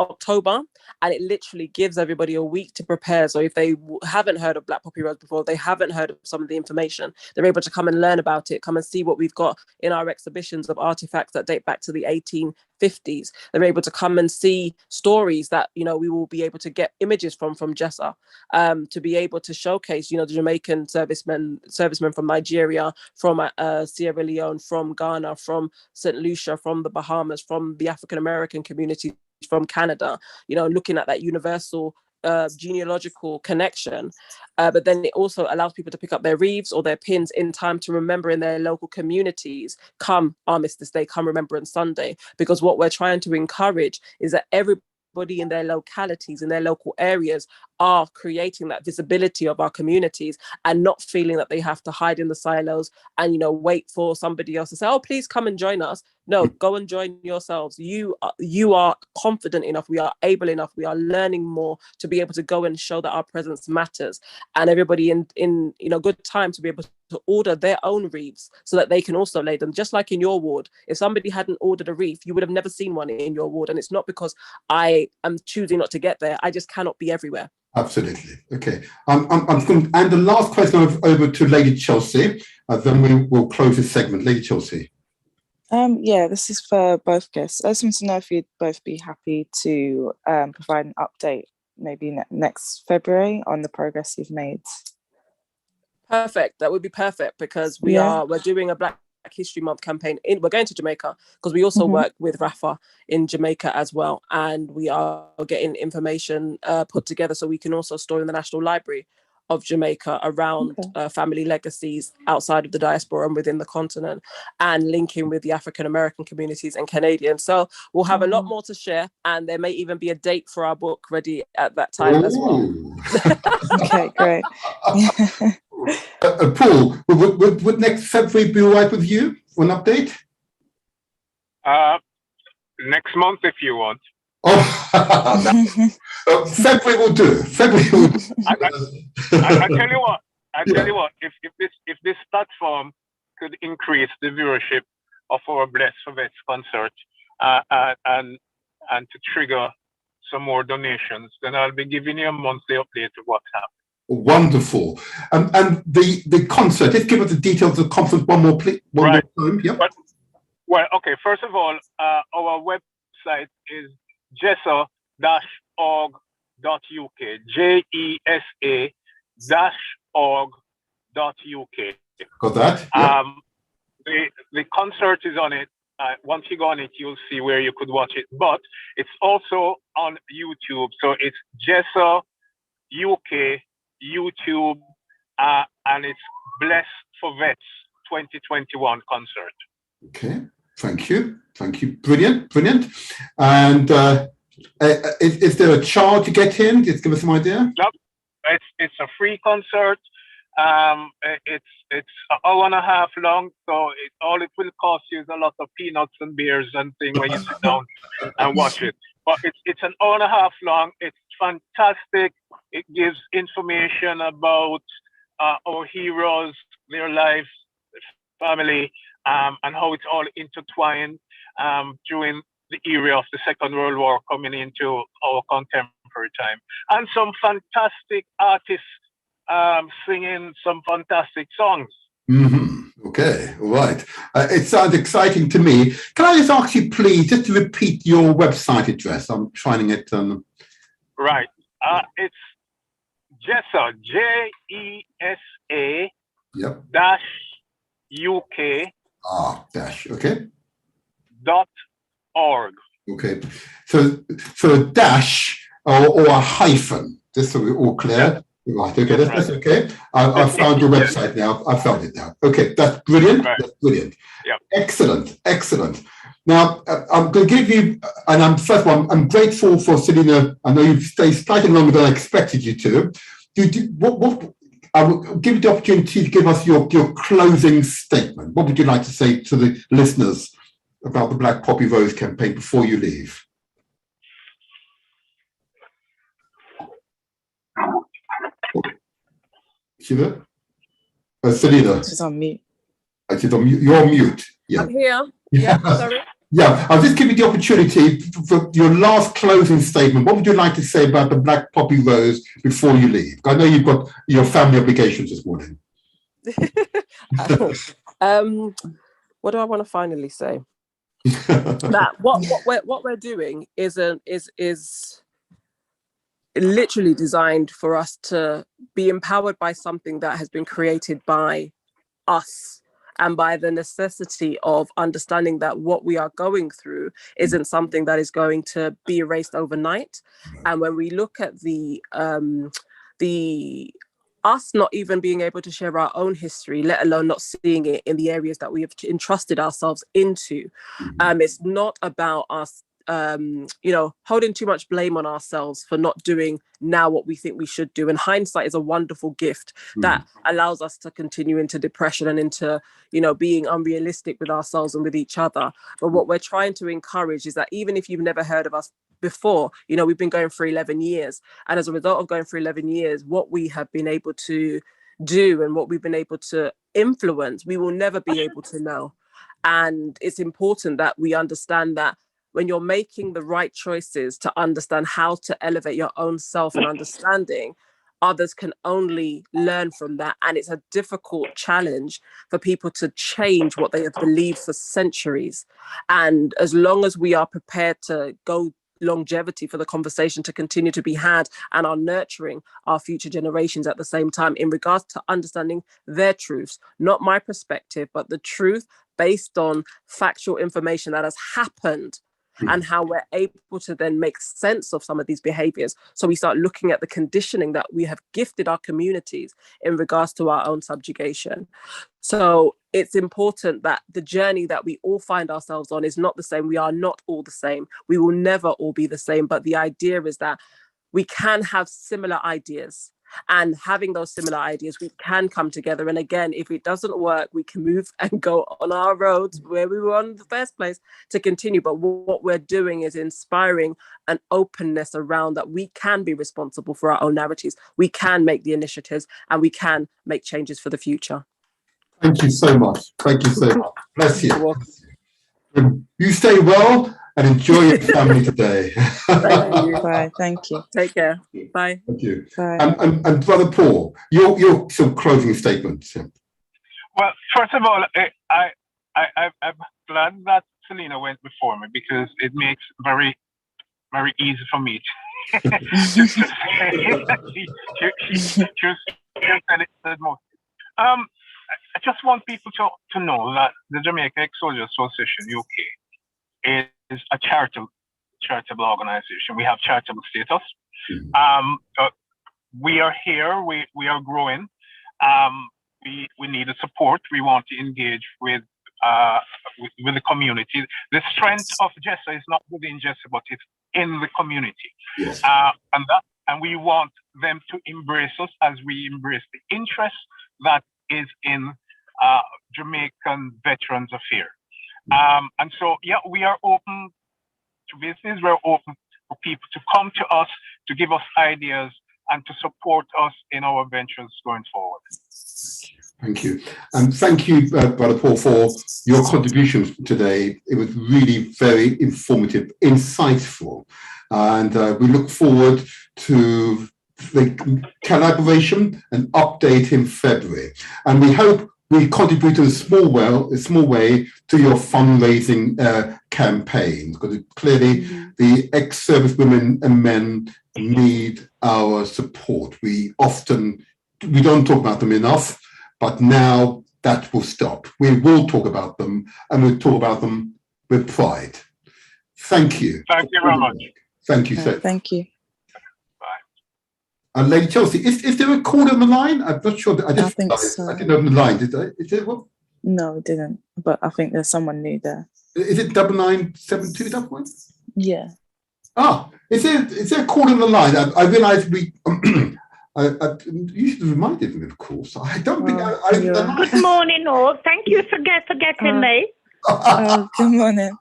October, and it literally gives everybody a week to prepare. So if they haven't heard of Black Poppy Rose before, they haven't heard of some of the information, they're able to come and learn about it, come and see what we've got in our exhibitions of artifacts that date back to the 1850s. They're able to come and see stories that, we will be able to get images from Jessa, to be able to showcase, the Jamaican servicemen from Nigeria, from Sierra Leone, from Ghana, from St. Lucia, from the Bahamas, from the African American community, from Canada, looking at that universal genealogical connection. But then it also allows people to pick up their wreaths or their pins in time to remember in their local communities, come Armistice Day, come Remembrance Sunday, because what we're trying to encourage is that everybody in their localities, in their local areas, are creating that visibility of our communities and not feeling that they have to hide in the silos and, wait for somebody else to say, oh, please come and join us. No, go and join yourselves. You are confident enough. We are able enough. We are learning more to be able to go and show that our presence matters. And everybody in good time to be able to order their own wreaths so that they can also lay them. Just like in your ward, if somebody hadn't ordered a wreath, you would have never seen one in your ward. And it's not because I am choosing not to get there. I just cannot be everywhere. Absolutely. Okay. I'm going to, and the last question over to Lady Chelsea. Then we will close this segment. Lady Chelsea. Yeah, this is for both guests. I just want to know if you'd both be happy to provide an update maybe next February on the progress you've made. Perfect. That would be perfect, because we're doing a Black History Month campaign. We're going to Jamaica because we also work with Rafa in Jamaica as well, and we are getting information put together so we can also store in the National Library of Jamaica around family legacies outside of the diaspora and within the continent, and linking with the African American communities and Canadians. So we'll have a lot more to share, and there may even be a date for our book ready at that time as well. Okay, great. Paul, would next February be all right with you for an update? Next month, if you want. Oh, February will do. February will do. I tell you what. If this platform could increase the viewership of our Bless for Vets concert and to trigger some more donations, then I'll be giving you a monthly update of what's happening. Wonderful. And the concert, let's give us the details of the conference one more time. Yep. Well, okay, first of all, our website is jesa-org.uk, JESA-org.uk. Got that? Yep. The concert is on it. Once you go on it, you'll see where you could watch it. But it's also on YouTube. So it's Jessa UK YouTube, and it's Bless for Vets 2021 concert. Okay, thank you. Brilliant. And is there a charge to get in? Just give us some idea. Nope. It's a free concert. It's an hour and a half long, so all it will cost you is a lot of peanuts and beers and things when you sit down and watch it. But it's an hour and a half long. It's fantastic. It gives information about our heroes, their lives, family, and how it's all intertwined during the era of the Second World War coming into our contemporary time. And some fantastic artists singing some fantastic songs. Okay, all right. It sounds exciting to me. Can I just ask you, please, just to repeat your website address? I'm trying it. Right. It's Jessa, JESA Yep. UK. Dash. Okay. .org. Okay. So a dash or a hyphen, just so we're all clear. Yeah. Right. Okay. That's okay. I found your website now. I found it now. Okay. That's brilliant. Right. That's brilliant. Yep. Excellent. Now, I'm going to give you, and I'm grateful for Selena. I know you've stayed slightly longer than I expected you to. I will give you the opportunity to give us your closing statement. What would you like to say to the listeners about the Black Poppy Rose campaign before you leave? Selena? Selena. She's on mute. She's on mute. You're on mute. Yeah. I'm here. Yeah, sorry. Yeah, I'll just give you the opportunity for your last closing statement. What would you like to say about the Black Poppy Rose before you leave? I know you've got your family obligations this morning. What do I want to finally say? That what we're doing is literally designed for us to be empowered by something that has been created by us, and by the necessity of understanding that what we are going through isn't something that is going to be erased overnight. And when we look at the us not even being able to share our own history, let alone not seeing it in the areas that we have entrusted ourselves into, it's not about us holding too much blame on ourselves for not doing now what we think we should do. And hindsight is a wonderful gift that allows us to continue into depression and into, being unrealistic with ourselves and with each other. But what we're trying to encourage is that even if you've never heard of us before, we've been going for 11 years. And as a result of going for 11 years, what we have been able to do and what we've been able to influence, we will never be able to know. And it's important that we understand that when you're making the right choices to understand how to elevate your own self and understanding, others can only learn from that. And it's a difficult challenge for people to change what they have believed for centuries. And as long as we are prepared to go longevity for the conversation to continue to be had and are nurturing our future generations at the same time in regards to understanding their truths, not my perspective, but the truth based on factual information that has happened, and how we're able to then make sense of some of these behaviors. So we start looking at the conditioning that we have gifted our communities in regards to our own subjugation. So it's important that the journey that we all find ourselves on is not the same. We are not all the same. We will never all be the same. But the idea is that we can have similar ideas. And having those similar ideas, we can come together. And again, if it doesn't work, we can move and go on our roads where we were on in the first place to continue. But what we're doing is inspiring an openness around that we can be responsible for our own narratives. We can make the initiatives and we can make changes for the future. Thank you so much. Thank you so much. Bless you. You're welcome. You stay well and enjoy your family today. Thank you. Bye. Thank you. Take care. Bye. Thank you. Bye. And Brother Paul, your some closing statements. Well, first of all, I'm glad that Selena went before me, because it makes very, very easy for me to said most. I just want people to know that the Jamaica Ex-Soldiers Association UK is a charitable organization. We have charitable status. We are here. We are growing. We need the support. We want to engage with the community. The strength of Jessa is not within Jessa, but it's in the community. Yes. And we want them to embrace us as we embrace the interest that is in Jamaican Veterans Affairs. And so, yeah, we are open to business. We're open for people to come to us, to give us ideas, and to support us in our ventures going forward. Thank you. And thank you, Brother Paul, for your contributions today. It was really very informative, insightful. And we look forward to the collaboration and update in February. And we hope we contribute in a small way to your fundraising campaign, because clearly the ex-service women and men need our support. We don't talk about them enough, but now that will stop. We will talk about them, and we'll talk about them with pride. Thank you. Thank you very much. Thank you, sir. Thank you. And Lady Chelsea, is there a call on the line? I'm not sure. I think so. I didn't open the line. Did I? Is there one? No, it didn't. But I think there's someone new there. Is it 997211? Yeah. Ah, is there a call on the line? I realised we. You should have reminded me, of course. I don't think I Good morning, all. Thank you for getting me. Good morning.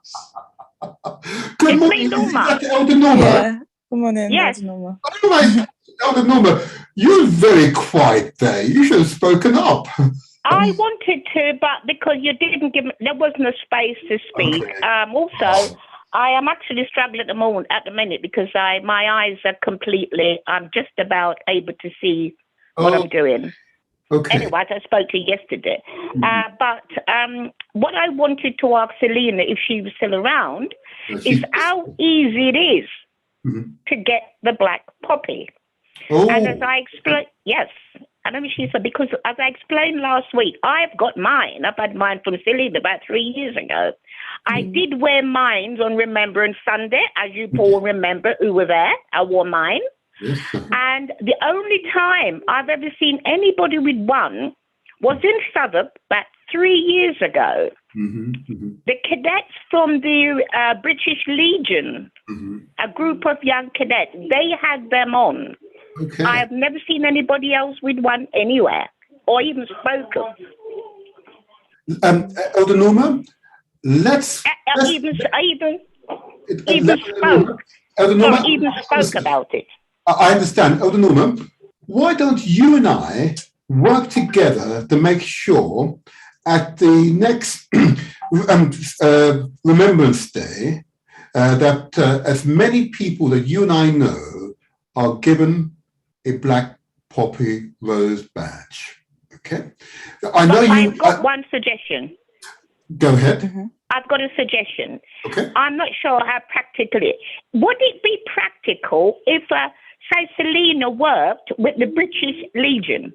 Good morning. Me, Norma. Elder Norma. Yeah. Good morning. Yes. Norma. Oh my, Elder Norma, you're very quiet there. You should have spoken up. I wanted to, but because you didn't give me, there wasn't a space to speak. Okay. Also, I am actually struggling at the minute because my eyes are completely. I'm just about able to see what I'm doing. Okay. Anyway, as I spoke to you yesterday. But what I wanted to ask Selena, if she was still around, is how easy it is to get the black poppy. Oh. And as I explained, yes, I don't know if she said, because as I explained last week, I've got mine. I've had mine from Selena about 3 years ago. I did wear mine on Remembrance Sunday, as you all remember who were there. I wore mine. Yes. And the only time I've ever seen anybody with one was in Southwark about 3 years ago. The cadets from the British Legion, a group of young cadets, they had them on. Okay. I have never seen anybody else with one anywhere, or even spoken. Elder Norma, let's even spoke. Elder Norma, Even spoke about it. I understand. Elder Norma, why don't you and I work together to make sure at the next Remembrance Day that as many people that you and I know are given a black poppy rose badge. Okay. I know I've got one suggestion. Go ahead. I've got a suggestion. Okay. I'm not sure how practical it is. Would it be practical if, say, Selena worked with the British Legion?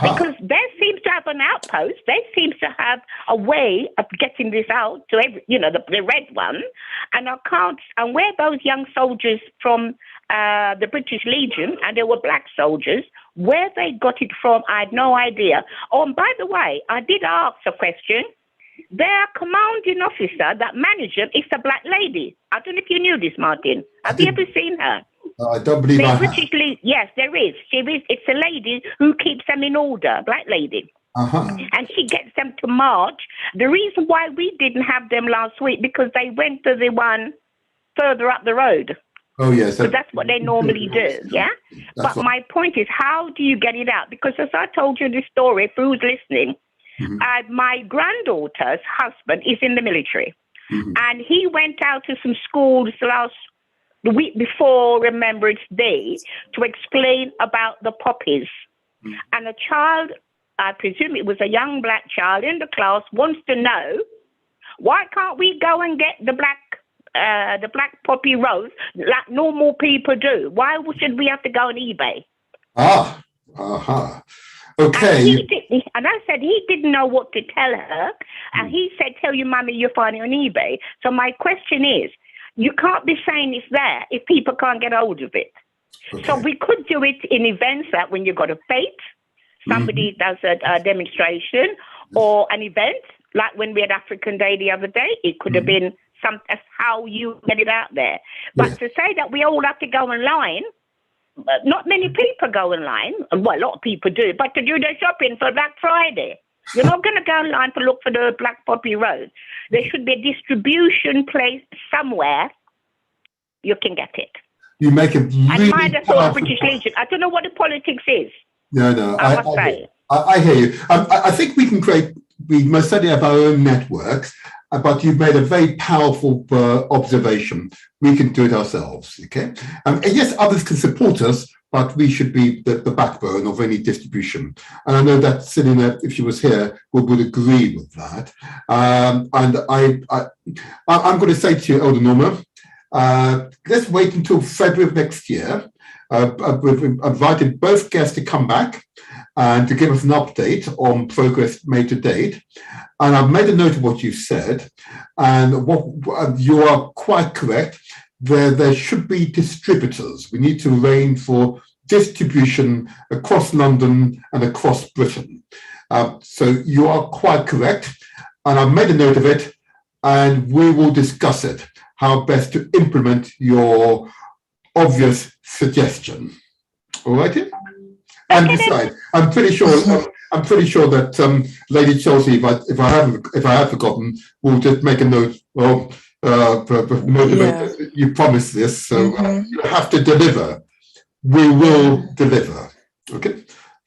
Because they seem to have an outpost. They seem to have a way of getting this out to every, the red one. And and where those young soldiers from the British Legion, and they were black soldiers, where they got it from, I had no idea. Oh, and by the way, I did ask a question. Their commanding officer, that manager, is a black lady. I don't know if you knew this, Martin. Have you ever seen her? I don't believe I have. Yes, there is. She is. It's a lady who keeps them in order, black lady. And she gets them to march. The reason why we didn't have them last week, because they went to the one further up the road. Oh, yes. So that's what they normally do, yeah? But my point is, how do you get it out? Because as I told you this story, for who's listening, my granddaughter's husband is in the military. And he went out to some schools the week before Remembrance Day to explain about the poppies. And a child, I presume it was a young black child in the class, wants to know, why can't we go and get the black poppy rose like normal people do? Why should we have to go on eBay? Okay. And I said he didn't know what to tell her. And he said, tell your mummy you'll find it on eBay. So my question is, you can't be saying it's there if people can't get hold of it. So we could do it in events like when you've got a fete, somebody does a demonstration, or an event like when we had African Day the other day. It could have been how you get it out there. But to say that we all have to go online, not many people go online. Well, a lot of people do, but to do their shopping for Black Friday, you're not going to go online to look for the black poppy rose. There should be a distribution place somewhere you can get it. You make a really and mind us all British Legion. I don't know what the politics is. No, I must say. I hear you. I think we most certainly have our own networks, but you've made a very powerful observation. We can do it ourselves, okay? And yes, others can support us, but we should be the backbone of any distribution. And I know that Selena, if she was here, would agree with that. And I'm going to say to you, Elder Norma, let's wait until February of next year. We've invited both guests to come back and to give us an update on progress made to date. And I've made a note of what you've said. And you are quite correct. There should be distributors. We need to arrange for distribution across London and across Britain. So you are quite correct. And I've made a note of it. And we will discuss it, how best to implement your obvious suggestion. All righty? And besides, I'm pretty sure that Lady Chelsea, if I have forgotten, will just make a note. Well, Motivator, you promised this, so you have to deliver. We will deliver. Okay.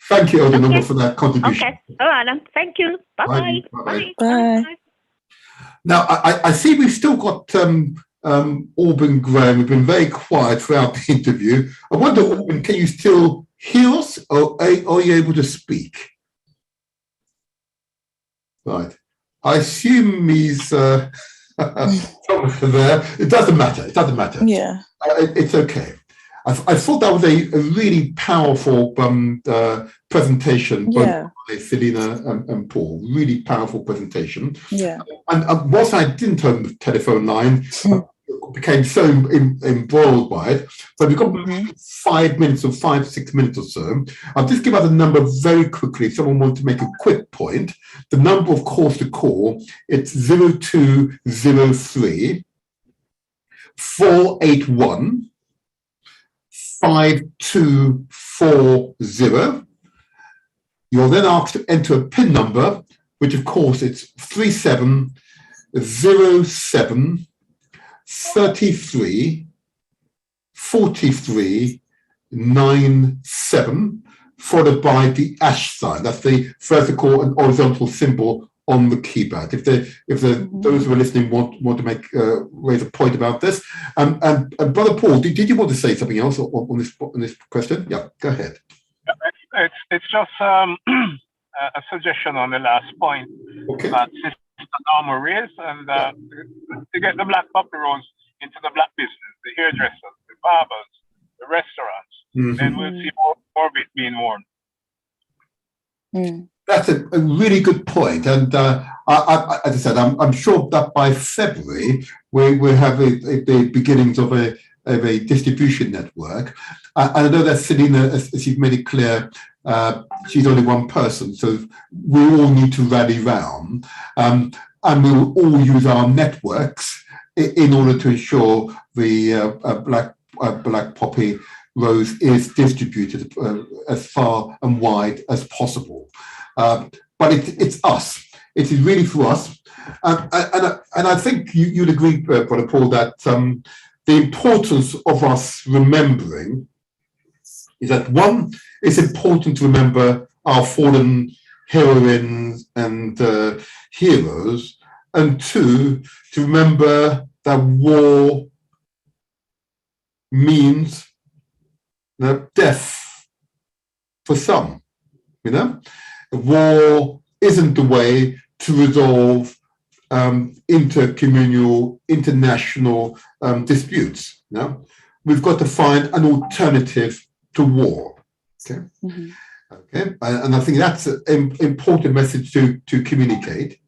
Thank you, Elder Norma, for that contribution. Okay. All right. Thank you. Bye. Bye. Now, I see we've still got Auburn Graham. We've been very quiet throughout the interview. I wonder, Auburn, can you still hear us, or are you able to speak? Right. I assume he's there. It doesn't matter. Yeah. It's okay. I thought that was a really powerful presentation, both by Selena and Paul. Really powerful presentation. Yeah. And whilst I didn't turn the telephone line, became so embroiled by it. So we've got 5 minutes or 6 minutes or so. I'll just give out the number very quickly. If someone wants to make a quick point, the number of calls to call, it's 0203 481 5240. You're then asked to enter a PIN number, which of course it's 3707 33 43 97, followed by the # sign. That's the vertical and horizontal symbol on the keypad. If those who are listening want to raise a point about this, and Brother Paul, did you want to say something else on this question? Yeah, go ahead. It's just a suggestion on the last point that Sister Norma raised, and to get the black papiros into the black business, the hairdressers, the barbers, the restaurants, then we'll see more of it being worn. That's a really good point. And as I said, I'm sure that by February, we have the beginnings of a distribution network. And I know that Selena, as you've made it clear, she's only one person, so we all need to rally round. And we will all use our networks in order to ensure the black poppy rose is distributed as far and wide as possible. But it's us. It is really for us. And I think you'd agree, Brother Paul, that the importance of us remembering is that, one, it's important to remember our fallen heroines and heroes, and two, to remember that war means death for some. War isn't the way to resolve intercommunal, international disputes. We've got to find an alternative to war. Okay. And I think that's an important message to communicate.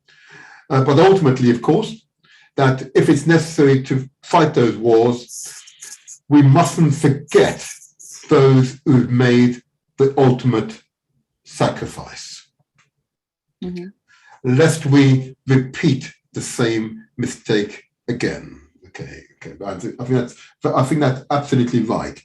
But ultimately, of course, that if it's necessary to fight those wars, we mustn't forget those who've made the ultimate sacrifice, lest we repeat the same mistake again. Okay. I think that's absolutely right.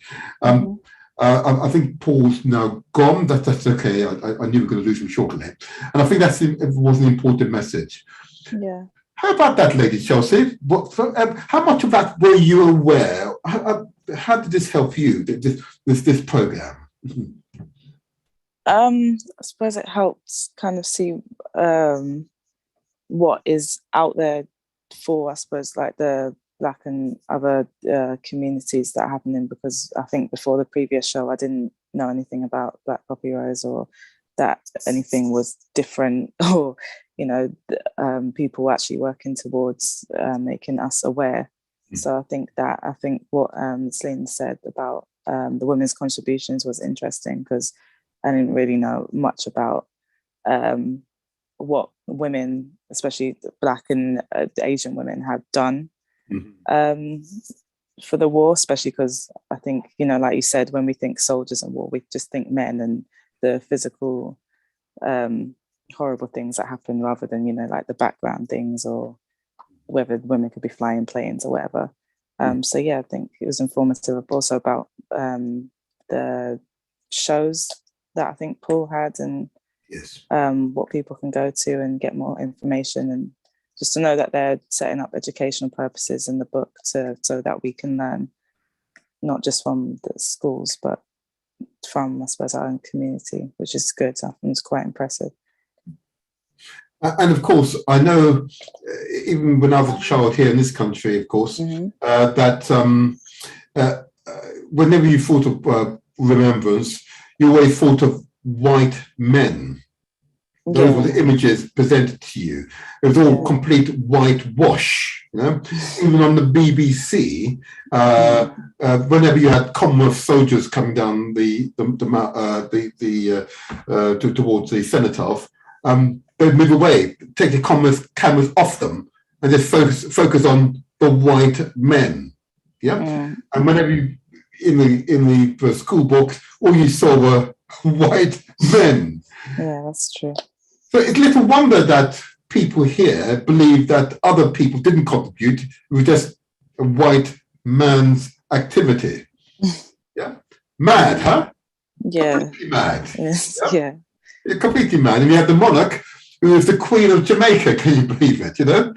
I think Paul's now gone. That's okay. I knew we were going to lose him shortly, and I think that was an important message. Yeah. How about that, Lady Chelsea? How much of that were you aware? How did this help you? This program? I suppose it helps kind of see what is out there for, I suppose, like the Black and other communities that are happening, because I think before the previous show I didn't know anything about Black Poppy Rose, or that anything was different, or people actually working towards making us aware. So I think what Selena said about the women's contributions was interesting, because I didn't really know much about what women, especially Black and Asian women, had done for the war, especially because I think, like you said, when we think soldiers and war, we just think men and the physical horrible things that happen, rather than, like the background things, or whether women could be flying planes or whatever. So yeah, I think it was informative also about the shows that I think Paul had, and what people can go to and get more information, and just to know that they're setting up educational purposes in the book so that we can learn not just from the schools, but from, I suppose, our own community, which is good. I think it's quite impressive. And of course, I know, even when I was a child here in this country, of course, that whenever you thought of Remembrance, you always thought of white men. Those were the images presented to you. It was all complete whitewash. Even on the BBC, whenever you had Commonwealth soldiers coming down towards the cenotaph, they'd move away, take the Commonwealth cameras off them, and just focus on the white men. And whenever you in the school books, all you saw were white men. Yeah, that's true. So it's little wonder that people here believe that other people didn't contribute. It was just a white man's activity. Mad, huh? Yeah. Completely mad. Yes. Yeah. Completely mad. And you have the monarch, who is the Queen of Jamaica. Can you believe it? I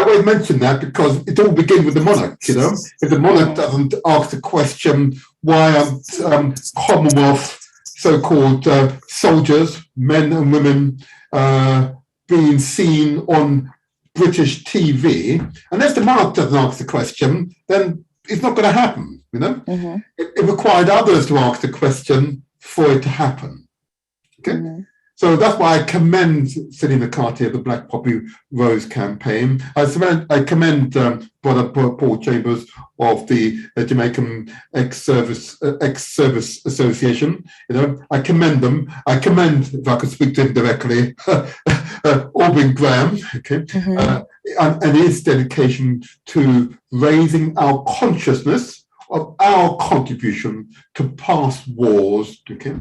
always mention that because it all begins with the monarch. If the monarch doesn't ask the question, why aren't Commonwealth so-called soldiers, men and women, being seen on British TV, unless the monarch doesn't ask the question, then it's not going to happen. It required others to ask the question for it to happen. Okay. So that's why I commend Celine McCarthy of the Black Poppy Rose campaign. I commend Brother Paul Chambers of the Jamaican Ex-Service Association. You know, I commend them. I commend, if I could speak to him directly, Aubrey Graham, okay, and his dedication to raising our consciousness of our contribution to past wars, okay,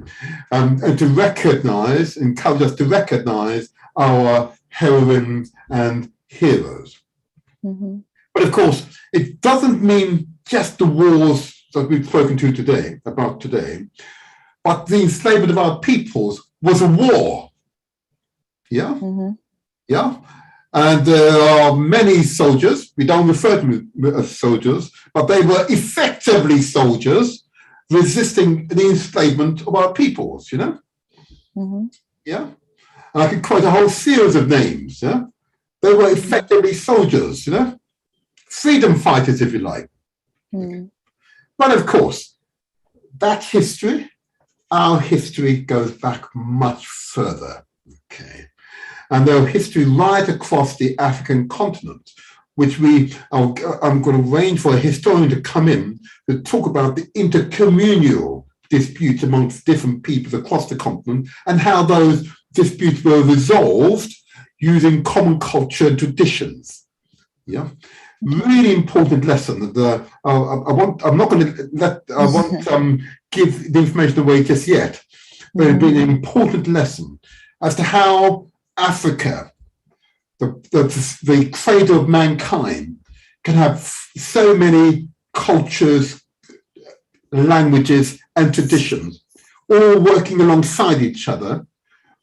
and to encourage us to recognize our heroines and heroes. But of course, it doesn't mean just the wars that we've spoken about today, but the enslavement of our peoples was a war. Yeah? Yeah? And there are many soldiers, we don't refer to them as soldiers, but they were effectively soldiers resisting the enslavement of our peoples, you know? Yeah? And I could quote a whole series of names, yeah? They were effectively soldiers, you know? Freedom fighters, if you like. But of course, that history, our history goes back much further, okay? And their history right across the African continent, which I'm going to arrange for a historian to come in to talk about the intercommunal disputes amongst different peoples across the continent and how those disputes were resolved using common culture and traditions. Yeah, really important lesson. That I'm not going to give the information away just yet, but it'll be an important lesson as to how Africa, the cradle of mankind, can have so many cultures, languages, and traditions, all working alongside each other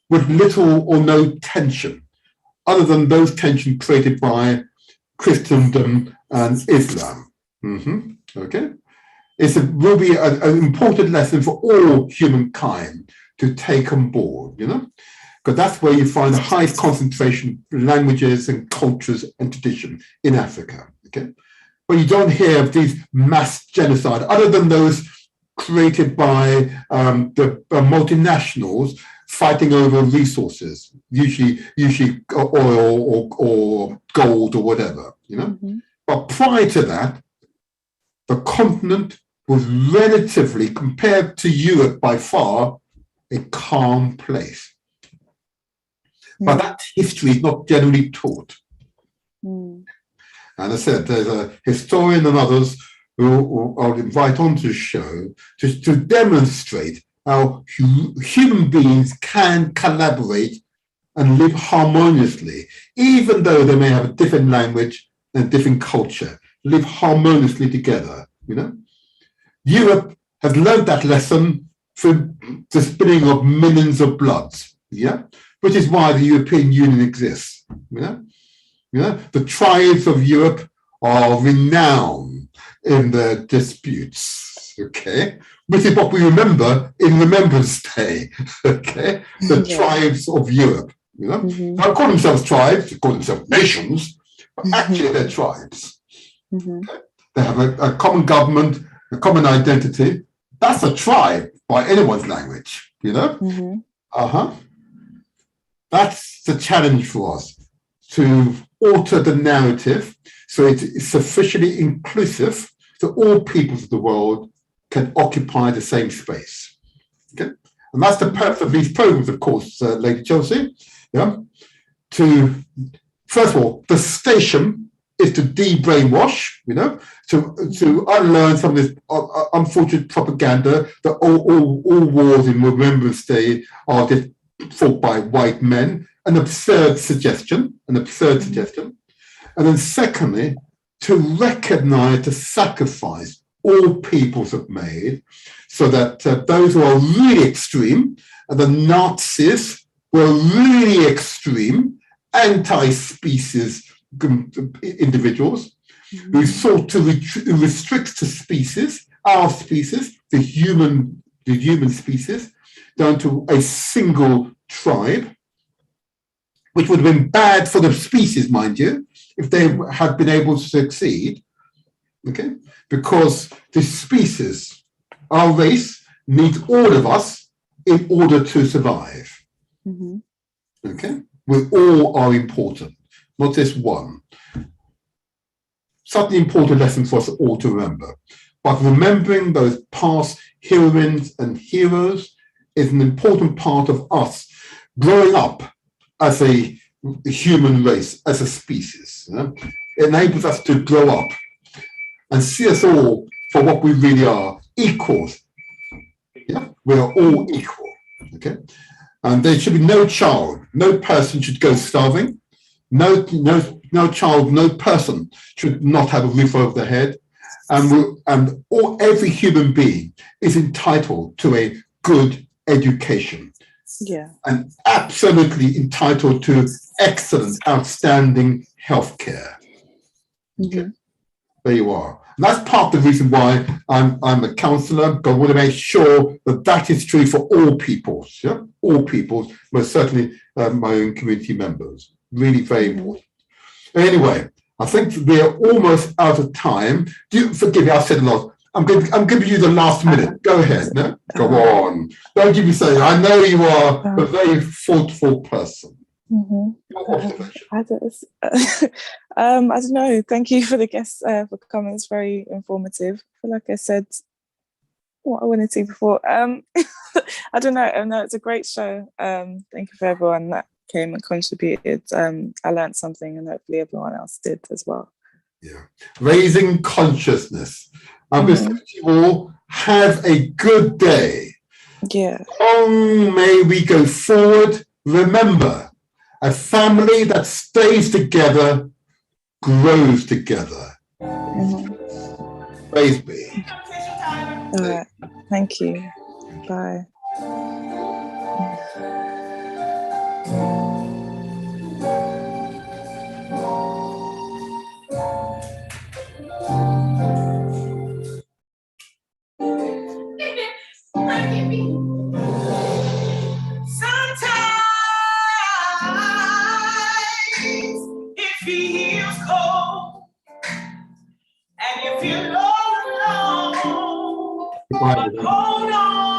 with little or no tension, other than those tensions created by Christendom and Islam. Okay, it will be an important lesson for all humankind to take on board, you know, because that's where you find the highest concentration of languages and cultures and tradition in Africa. Okay, but you don't hear of these mass genocide other than those created by the multinationals fighting over resources, usually oil or gold or whatever, you know. But prior to that, the continent was relatively, compared to Europe by far, a calm place. But that history is not generally taught. And I said, there's a historian and others who I'll invite onto the show to demonstrate how human beings can collaborate and live harmoniously, even though they may have a different language and a different culture, live harmoniously together, you know. Europe has learned that lesson through the spilling of millions of bloods, yeah, which is why the European Union exists, you know. You know, the tribes of Europe are renowned in their disputes, okay, which is what we remember in Remembrance Day, okay, the tribes of Europe, you know. They don't call themselves tribes, they call themselves nations, but actually they're tribes. Okay? They have a common government, a common identity. That's a tribe by anyone's language, you know. That's the challenge for us, to alter the narrative so it's sufficiently inclusive so all peoples of the world can occupy the same space. Okay, and that's the purpose of these programs, of course, Lady Chelsea. Yeah, to first of all, the station is to de-brainwash, you know, to unlearn some of this unfortunate propaganda that all wars in Remembrance Day are just fought by white men. An absurd suggestion. And then secondly, to recognize the sacrifice all peoples have made, so that those who are really extreme, and the Nazis were really extreme, anti-species individuals, who sought to restrict the species, our species, the human species, down to a single tribe, which would have been bad for the species, mind you, if they had been able to succeed, okay? Because the species, our race, needs all of us in order to survive. Okay? We all are important, not just one. Such an important lesson for us all to remember. But remembering those past heroines and heroes is an important part of us growing up as a human race, as a species. You know? It enables us to grow up and see us all for what we really are, equals. Yeah? We are all equal. Okay? And there should be no child, no person should go starving. No child, no person should not have a roof over their head. And every human being is entitled to a good education. Yeah. And absolutely entitled to excellent, outstanding healthcare. Okay. There you are. And that's part of the reason why I'm a counsellor, because I want to make sure that that is true for all peoples. Yeah? All peoples, most certainly my own community members. Really very important. Anyway, I think we're almost out of time. Forgive me, I said a lot. I'm giving you the last minute. Go ahead. No? Go on. Don't give me saying. I know you are a very thoughtful person. I don't know. Thank you for the guests for coming. It's very informative. I feel like I said what I wanted to before. I don't know. No, it's a great show. Thank you for everyone that came and contributed. I learned something, and hopefully everyone else did as well. Yeah, raising consciousness. I'm going to say to you all, have a good day. Yeah. Long may we go forward. Remember, a family that stays together grows together. Praise be. All right. Thank you. Bye. If he heals cold, and if you're alone, hold on.